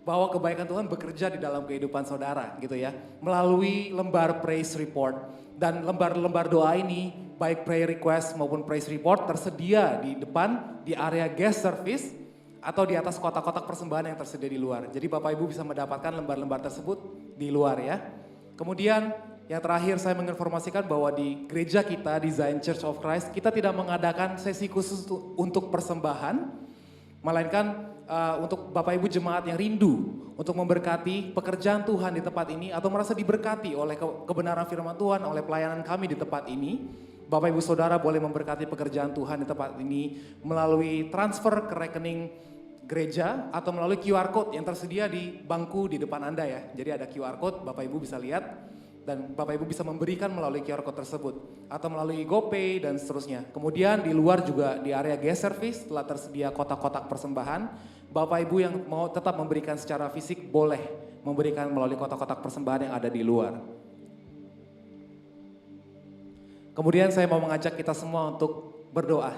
bahwa kebaikan Tuhan bekerja di dalam kehidupan saudara gitu ya, melalui lembar praise report. Dan lembar-lembar doa ini baik prayer request maupun praise report tersedia di depan di area guest service atau di atas kotak-kotak persembahan yang tersedia di luar. Jadi Bapak Ibu bisa mendapatkan lembar-lembar tersebut di luar ya. Kemudian yang terakhir saya menginformasikan bahwa di gereja kita di Zion Church of Christ kita tidak mengadakan sesi khusus untuk persembahan, melainkan untuk Bapak Ibu jemaat yang rindu untuk memberkati pekerjaan Tuhan di tempat ini atau merasa diberkati oleh kebenaran firman Tuhan, oleh pelayanan kami di tempat ini, Bapak Ibu Saudara boleh memberkati pekerjaan Tuhan di tempat ini melalui transfer ke rekening gereja atau melalui QR Code yang tersedia di bangku di depan Anda ya. Jadi ada QR Code, Bapak Ibu bisa lihat dan Bapak Ibu bisa memberikan melalui QR Code tersebut atau melalui GoPay dan seterusnya. Kemudian di luar juga di area guest service telah tersedia kotak-kotak persembahan. Bapak Ibu yang mau tetap memberikan secara fisik boleh memberikan melalui kotak-kotak persembahan yang ada di luar. Kemudian saya mau mengajak kita semua untuk berdoa.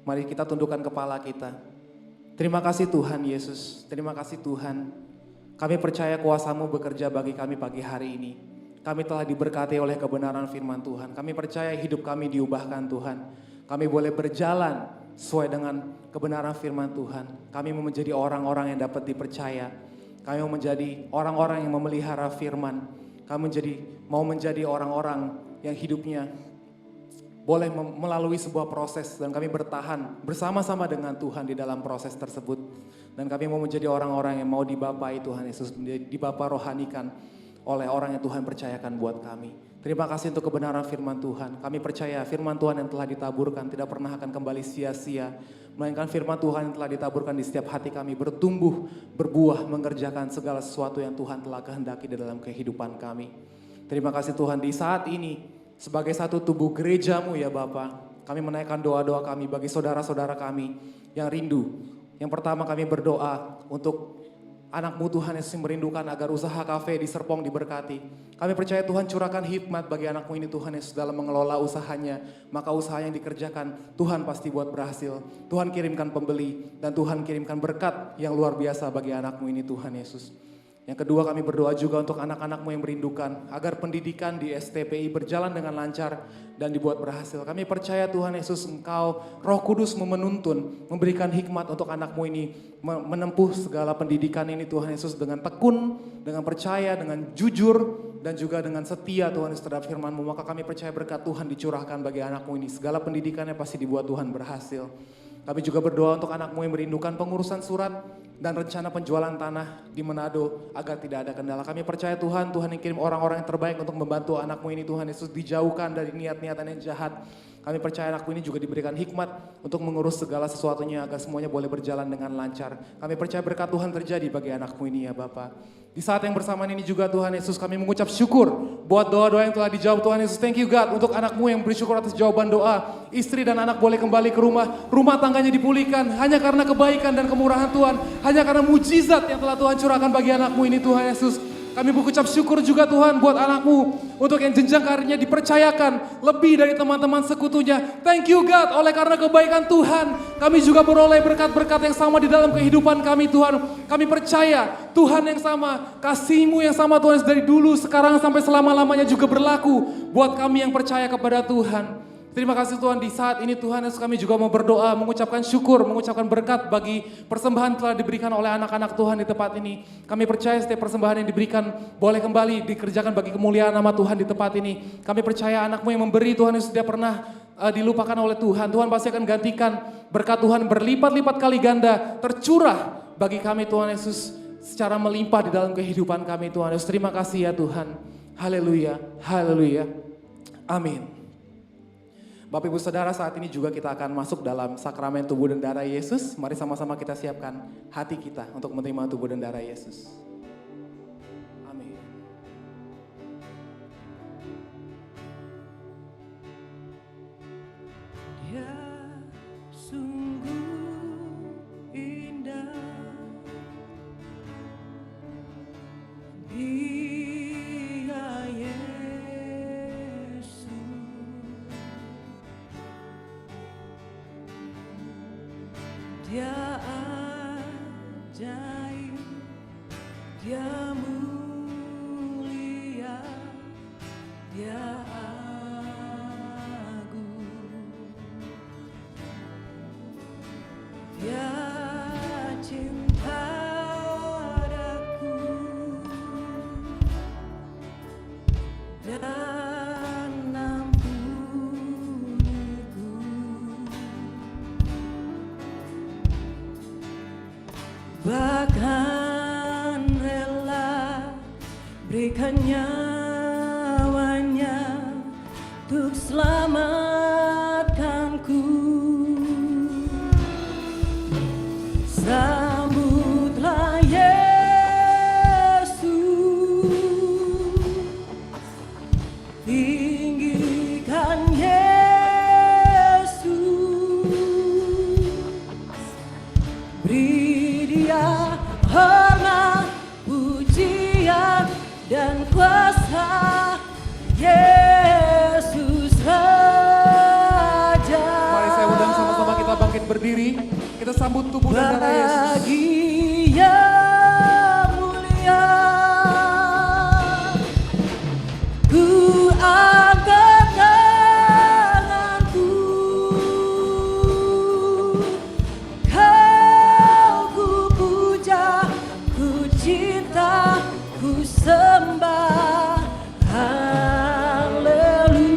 Mari kita tundukkan kepala kita. Terima kasih Tuhan Yesus, terima kasih Tuhan. Kami percaya kuasa-Mu bekerja bagi kami pagi hari ini. Kami telah diberkati oleh kebenaran firman Tuhan. Kami percaya hidup kami diubahkan Tuhan. Kami boleh berjalan sesuai dengan kebenaran firman Tuhan. Kami mau menjadi orang-orang yang dapat dipercaya. Kami mau menjadi orang-orang yang memelihara firman. Kami mau menjadi orang-orang yang hidupnya boleh melalui sebuah proses dan kami bertahan bersama-sama dengan Tuhan di dalam proses tersebut. Dan kami mau menjadi orang-orang yang mau dibapai Tuhan Yesus, dibapa rohanikan. oleh orang yang Tuhan percayakan buat kami. Terima kasih untuk kebenaran firman Tuhan. Kami percaya firman Tuhan yang telah ditaburkan tidak pernah akan kembali sia-sia. Melainkan firman Tuhan yang telah ditaburkan di setiap hati kami bertumbuh, berbuah, mengerjakan segala sesuatu yang Tuhan telah kehendaki di dalam kehidupan kami. Terima kasih Tuhan di saat ini sebagai satu tubuh gereja-Mu ya Bapa. Kami menaikkan doa-doa kami bagi saudara-saudara kami yang rindu. Yang pertama kami berdoa untuk anak-Mu Tuhan Yesus yang merindukan agar usaha kafe di Serpong diberkati. Kami percaya Tuhan curahkan hikmat bagi anak-Mu ini Tuhan Yesus dalam mengelola usahanya. Maka usaha yang dikerjakan Tuhan pasti buat berhasil. Tuhan kirimkan pembeli dan Tuhan kirimkan berkat yang luar biasa bagi anak-Mu ini Tuhan Yesus. Yang kedua kami berdoa juga untuk anak-anak-Mu yang merindukan agar pendidikan di STPI berjalan dengan lancar dan dibuat berhasil. Kami percaya Tuhan Yesus Engkau Roh Kudus menuntun, memberikan hikmat untuk anak-Mu ini menempuh segala pendidikan ini Tuhan Yesus dengan tekun, dengan percaya, dengan jujur dan juga dengan setia Tuhan Yesus terhadap firman-Mu. Maka kami percaya berkat Tuhan dicurahkan bagi anak-Mu ini. Segala pendidikannya pasti dibuat Tuhan berhasil. Kami juga berdoa untuk anak-Mu yang merindukan pengurusan surat dan rencana penjualan tanah di Manado agar tidak ada kendala. Kami percaya Tuhan yang kirim orang-orang yang terbaik untuk membantu anak-Mu ini Tuhan Yesus dijauhkan dari niat-niatan yang jahat. Kami percaya anak-Mu ini juga diberikan hikmat untuk mengurus segala sesuatunya agar semuanya boleh berjalan dengan lancar. Kami percaya berkat Tuhan terjadi bagi anak-Mu ini ya Bapa. Di saat yang bersamaan ini juga Tuhan Yesus kami mengucap syukur buat doa-doa yang telah dijawab Tuhan Yesus. Thank you God untuk anak-Mu yang bersyukur atas jawaban doa. Istri dan anak boleh kembali ke rumah tangganya dipulihkan hanya karena kebaikan dan kemurahan Tuhan. Hanya karena mujizat yang telah Tuhan curahkan bagi anak-Mu ini Tuhan Yesus. Kami mengucap syukur juga Tuhan buat anak-Mu untuk yang jenjang karirnya dipercayakan lebih dari teman-teman sekutunya. Thank you God oleh karena kebaikan Tuhan. Kami juga beroleh berkat-berkat yang sama di dalam kehidupan kami Tuhan. Kami percaya Tuhan yang sama, kasih-Mu yang sama Tuhan dari dulu sekarang sampai selama-lamanya juga berlaku buat kami yang percaya kepada Tuhan. Terima kasih Tuhan di saat ini Tuhan Yesus kami juga mau berdoa, mengucapkan syukur, mengucapkan berkat bagi persembahan telah diberikan oleh anak-anak Tuhan di tempat ini. Kami percaya setiap persembahan yang diberikan boleh kembali dikerjakan bagi kemuliaan nama Tuhan di tempat ini. Kami percaya anak-Mu yang memberi Tuhan Yesus tidak pernah dilupakan oleh Tuhan. Tuhan pasti akan gantikan berkat Tuhan berlipat-lipat kali ganda tercurah bagi kami Tuhan Yesus secara melimpah di dalam kehidupan kami Tuhan Yesus. Terima kasih ya Tuhan. Haleluya, haleluya, amin. Bapak Ibu Saudara, saat ini juga kita akan masuk dalam sakramen tubuh dan darah Yesus. Mari sama-sama kita siapkan hati kita untuk menerima tubuh dan darah Yesus. Amin. Dia sungguh indah, Dia Yesus. Dia ajaib, Dia mulia, Dia agung. Dia cinta padaku dan ampuniku. Bahkan rela berikan nyawanya untuk selamatkanku. Sambutlah Yesus, tinggikan Yesus, beri Dia hormat, pujian dan kuasa. Yesus Raja. Mari saya undang sama-sama kita bangkit berdiri. Kita sambut tubuh dan darah Yesus. Bagi yang mulia, ku angkat tanganku, Kau ku puja, ku cinta, ku sembah. Haleluya.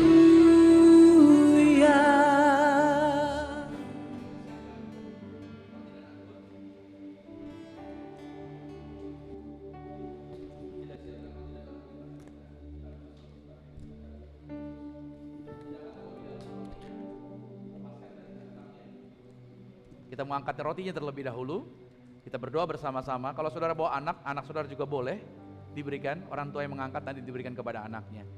Kita mau angkat rotinya terlebih dahulu. Kita berdoa bersama-sama. Kalau saudara bawa anak, anak saudara juga boleh diberikan. Orang tua yang mengangkat nanti diberikan kepada anaknya.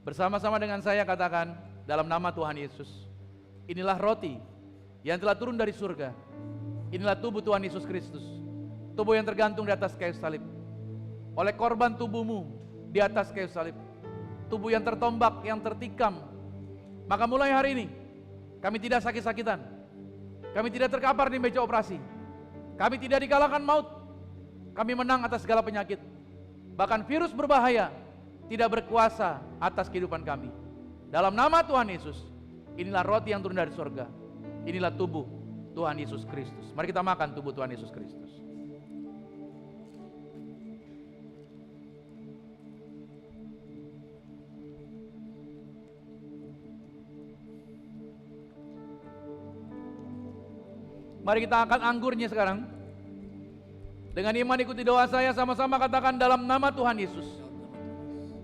Bersama-sama dengan saya katakan, dalam nama Tuhan Yesus, inilah roti yang telah turun dari surga. Inilah tubuh Tuhan Yesus Kristus, tubuh yang tergantung di atas kayu salib. Oleh korban tubuhmu di atas kayu salib, tubuh yang tertombak, yang tertikam, maka mulai hari ini kami tidak sakit-sakitan, kami tidak terkapar di meja operasi, kami tidak dikalahkan maut, kami menang atas segala penyakit. Bahkan virus berbahaya tidak berkuasa atas kehidupan kami. Dalam nama Tuhan Yesus, inilah roti yang turun dari surga, inilah tubuh Tuhan Yesus Kristus. Mari kita makan tubuh Tuhan Yesus Kristus. Mari kita angkat anggurnya sekarang. Dengan iman ikuti doa saya, sama-sama katakan dalam nama Tuhan Yesus.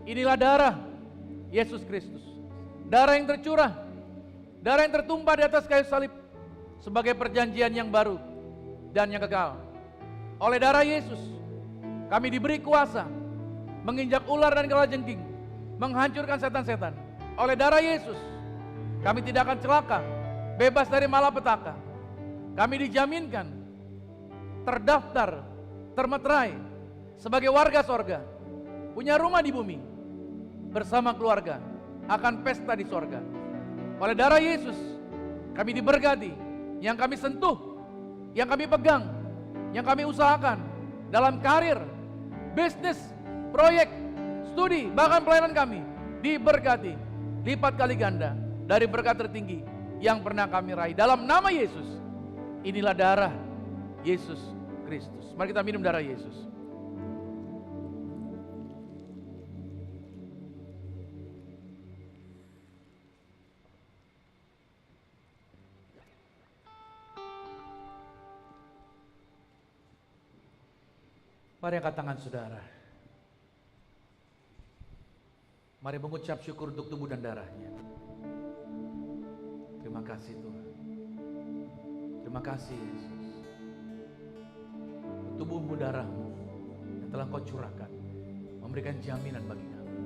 Inilah darah Yesus Kristus. Darah yang tercurah, darah yang tertumpah di atas kayu salib sebagai perjanjian yang baru dan yang kekal. Oleh darah Yesus, kami diberi kuasa menginjak ular dan kalajengking, menghancurkan setan-setan. Oleh darah Yesus, kami tidak akan celaka, bebas dari malapetaka. Kami dijaminkan, terdaftar, termeterai sebagai warga sorga, punya rumah di bumi, bersama keluarga, akan pesta di sorga. Oleh darah Yesus, kami diberkati, yang kami sentuh, yang kami pegang, yang kami usahakan, dalam karir, bisnis, proyek, studi, bahkan pelayanan kami, diberkati, lipat kali ganda, dari berkat tertinggi, yang pernah kami raih. Dalam nama Yesus, inilah darah Yesus Kristus. Mari kita minum darah Yesus. Mari angkat tangan saudara. Mari mengucap syukur untuk tubuh dan darahnya. Terima kasih Tuhan. Terima kasih Yesus. Tubuhmu, darahmu yang telah kau curahkan memberikan jaminan bagi kami.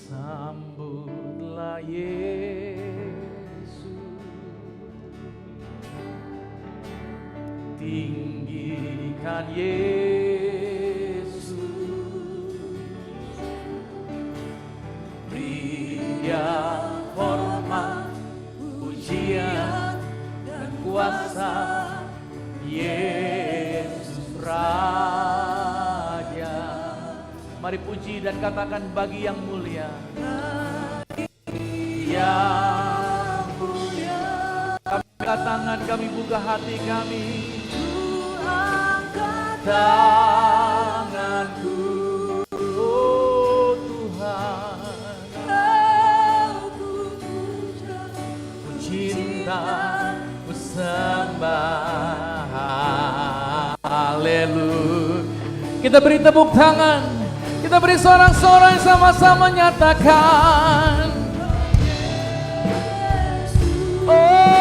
Sambutlah Yesus, tinggikan Yesus, beri Dia hormat, pujian dan kuasa. Yesus Raja. Mari puji dan katakan bagi yang mulia. Yang mulia. Kami angkat tangan, kami buka hati kami. Tanganku, oh Tuhan, ku cinta, ku sembah, haleluya. Kita beri tepuk tangan, kita beri sorak-sorai sama-sama nyatakan, oh.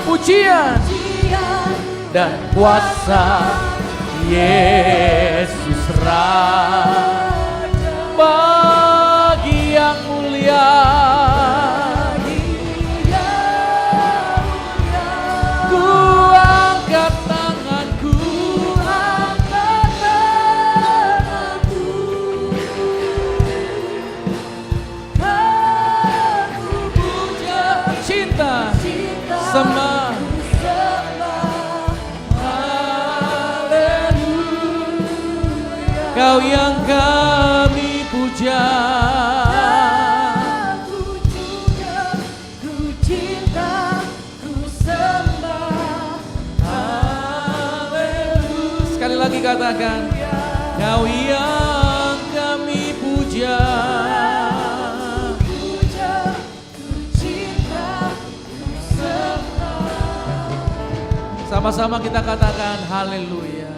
Pujian dan kuasa Yesus Raja, bagi yang mulia, ku angkat tanganku, cinta sama Kau yang kami puja, ku cinta, ku sembah, haleluya. Sekali lagi katakan, Kau yang kami puja, ku cinta, ku sembah. Sama-sama kita katakan haleluya.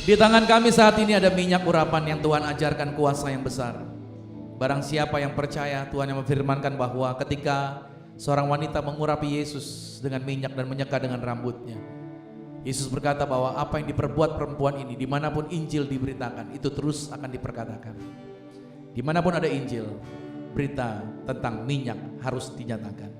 Di tangan kami saat ini ada minyak urapan yang Tuhan ajarkan kuasa yang besar. Barang siapa yang percaya, Tuhan yang memfirmankan bahwa ketika seorang wanita mengurapi Yesus dengan minyak dan menyeka dengan rambutnya, Yesus berkata bahwa apa yang diperbuat perempuan ini dimanapun Injil diberitakan, itu terus akan diperkatakan. Dimanapun ada Injil, berita tentang minyak harus dinyatakan.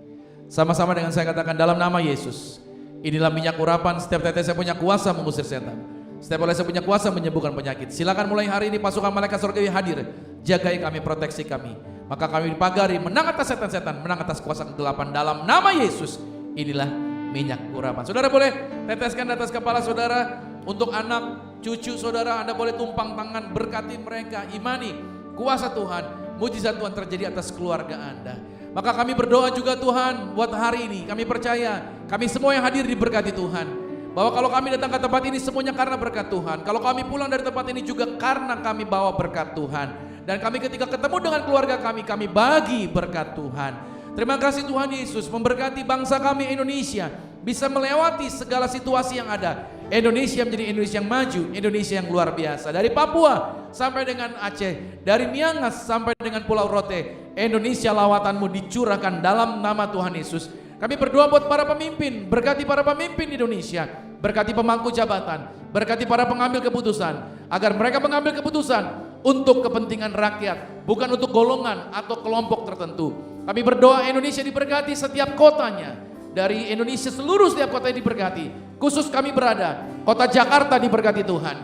Sama-sama dengan saya katakan dalam nama Yesus, inilah minyak urapan. Setiap tetes saya punya kuasa mengusir setan. Setiap oleh saya punya kuasa menyembuhkan penyakit. Silakan mulai hari ini pasukan malaikat surgawi hadir, jagai kami, proteksi kami. Maka kami dipagari menang atas setan-setan, menang atas kuasa kegelapan dalam nama Yesus. Inilah minyak urapan. Saudara boleh teteskan di atas kepala saudara. Untuk anak, cucu saudara, Anda boleh tumpang tangan, berkati mereka, imani kuasa Tuhan, mujizat Tuhan terjadi atas keluarga Anda. Maka kami berdoa juga Tuhan buat hari ini. Kami percaya kami semua yang hadir diberkati Tuhan. Bahwa kalau kami datang ke tempat ini semuanya karena berkat Tuhan. Kalau kami pulang dari tempat ini juga karena kami bawa berkat Tuhan. Dan kami ketika ketemu dengan keluarga kami bagi berkat Tuhan. Terima kasih Tuhan Yesus memberkati bangsa kami Indonesia bisa melewati segala situasi yang ada. Indonesia menjadi Indonesia yang maju, Indonesia yang luar biasa. Dari Papua sampai dengan Aceh, dari Miangas sampai dengan Pulau Rote, Indonesia lawatanmu dicurahkan dalam nama Tuhan Yesus. Kami berdoa buat para pemimpin, berkati para pemimpin Indonesia, berkati pemangku jabatan, berkati para pengambil keputusan, agar mereka mengambil keputusan untuk kepentingan rakyat, bukan untuk golongan atau kelompok tertentu. Kami berdoa Indonesia diberkati setiap kotanya, dari Indonesia seluruh setiap kota yang diberkati. Khusus kami berada, kota Jakarta diberkati Tuhan.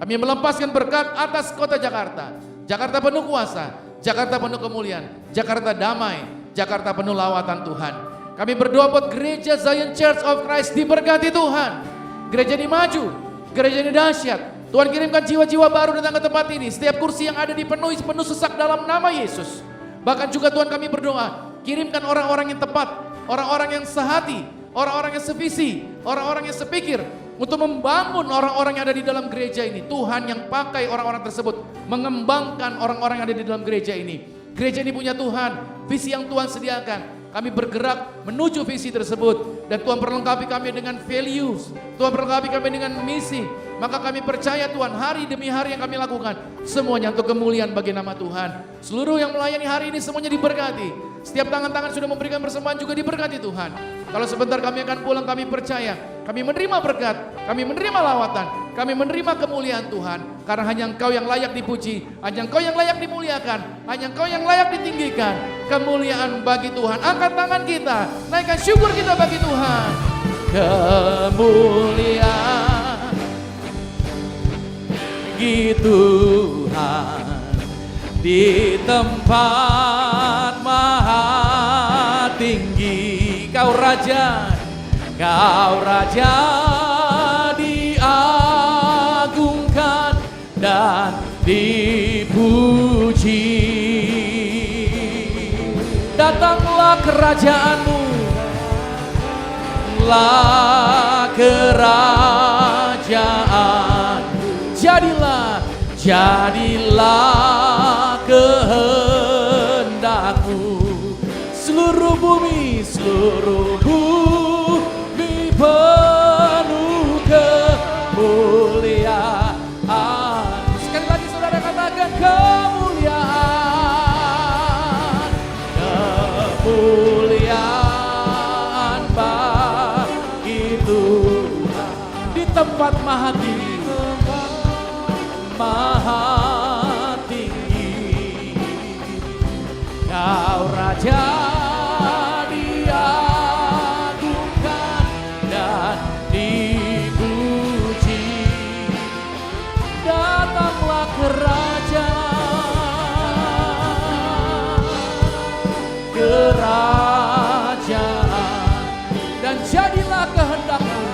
Kami melepaskan berkat atas kota Jakarta. Jakarta penuh kuasa, Jakarta penuh kemuliaan, Jakarta damai, Jakarta penuh lawatan Tuhan. Kami berdoa buat gereja Zion Church of Christ diberkati Tuhan. Gereja ini maju, gereja ini dahsyat. Tuhan kirimkan jiwa-jiwa baru datang ke tempat ini. Setiap kursi yang ada dipenuhi penuh sesak dalam nama Yesus. Bahkan juga Tuhan kami berdoa, kirimkan orang-orang yang tepat, orang-orang yang sehati, orang-orang yang sevisi, orang-orang yang sepikir untuk membangun orang-orang yang ada di dalam gereja ini. Tuhan yang pakai orang-orang tersebut mengembangkan orang-orang yang ada di dalam gereja ini. Gereja ini punya Tuhan, visi yang Tuhan sediakan. Kami bergerak menuju visi tersebut. Dan Tuhan perlengkapi kami dengan values. Tuhan perlengkapi kami dengan misi. Maka kami percaya Tuhan hari demi hari yang kami lakukan, semuanya untuk kemuliaan bagi nama Tuhan. Seluruh yang melayani hari ini semuanya diberkati. Setiap tangan-tangan sudah memberikan persembahan juga diberkati Tuhan. Kalau sebentar kami akan pulang, kami percaya kami menerima berkat, kami menerima lawatan, kami menerima kemuliaan Tuhan. Karena hanya Engkau yang layak dipuji, hanya Engkau yang layak dimuliakan, hanya Engkau yang layak ditinggikan. Kemuliaan bagi Tuhan. Angkat tangan kita, naikkan syukur kita bagi Tuhan. Kemuliaan bagi Tuhan di tempat maha tinggi. Kau Raja diagungkan dan dipuji. Datanglah kerajaanmu, lah kerajaan, jadilah kehendakmu. Seluruh bumi penuh kemuliaan. Sekali lagi saudara katakan kemuliaan bagi Tuhan di tempat maha tinggi. Kau Raja diagungkan dan dipuji. Datanglah kerajaan dan jadilah kehendak-Mu.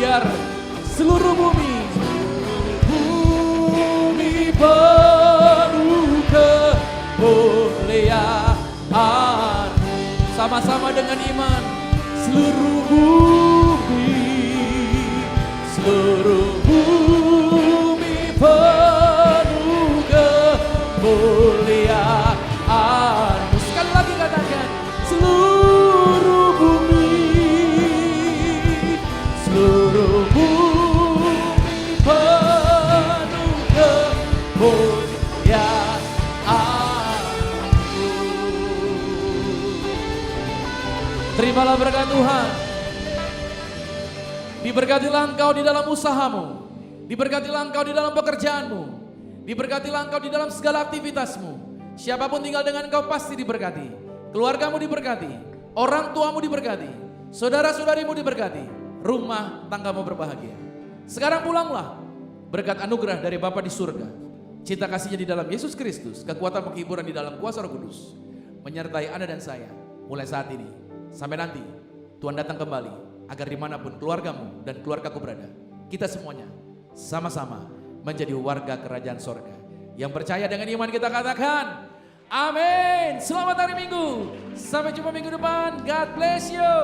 Biar seluruh bumi penuh kemuliaan. Sama-sama dengan iman. Seluruh bumi penuh kemuliaan. Sekali lagi katakan seluruh bumi Terimalah berkat Tuhan. Diberkatilah engkau di dalam usahamu. Diberkatilah engkau di dalam pekerjaanmu. Diberkatilah engkau di dalam segala aktivitasmu. Siapapun tinggal dengan engkau pasti diberkati. Keluargamu diberkati. Orang tuamu diberkati. Saudara-saudarimu diberkati. Rumah tanggamu berbahagia. Sekarang pulanglah. Berkat anugerah dari Bapa di surga. Cinta kasihnya di dalam Yesus Kristus. Kekuatan penghiburan di dalam kuasa Roh Kudus. Menyertai Anda dan saya. Mulai saat ini. Sampai nanti. Tuhan datang kembali. Agar dimanapun keluargamu dan keluargaku berada. Kita semuanya sama-sama menjadi warga kerajaan sorga. Yang percaya dengan iman kita katakan amin. Selamat hari Minggu. Sampai jumpa minggu depan. God bless you.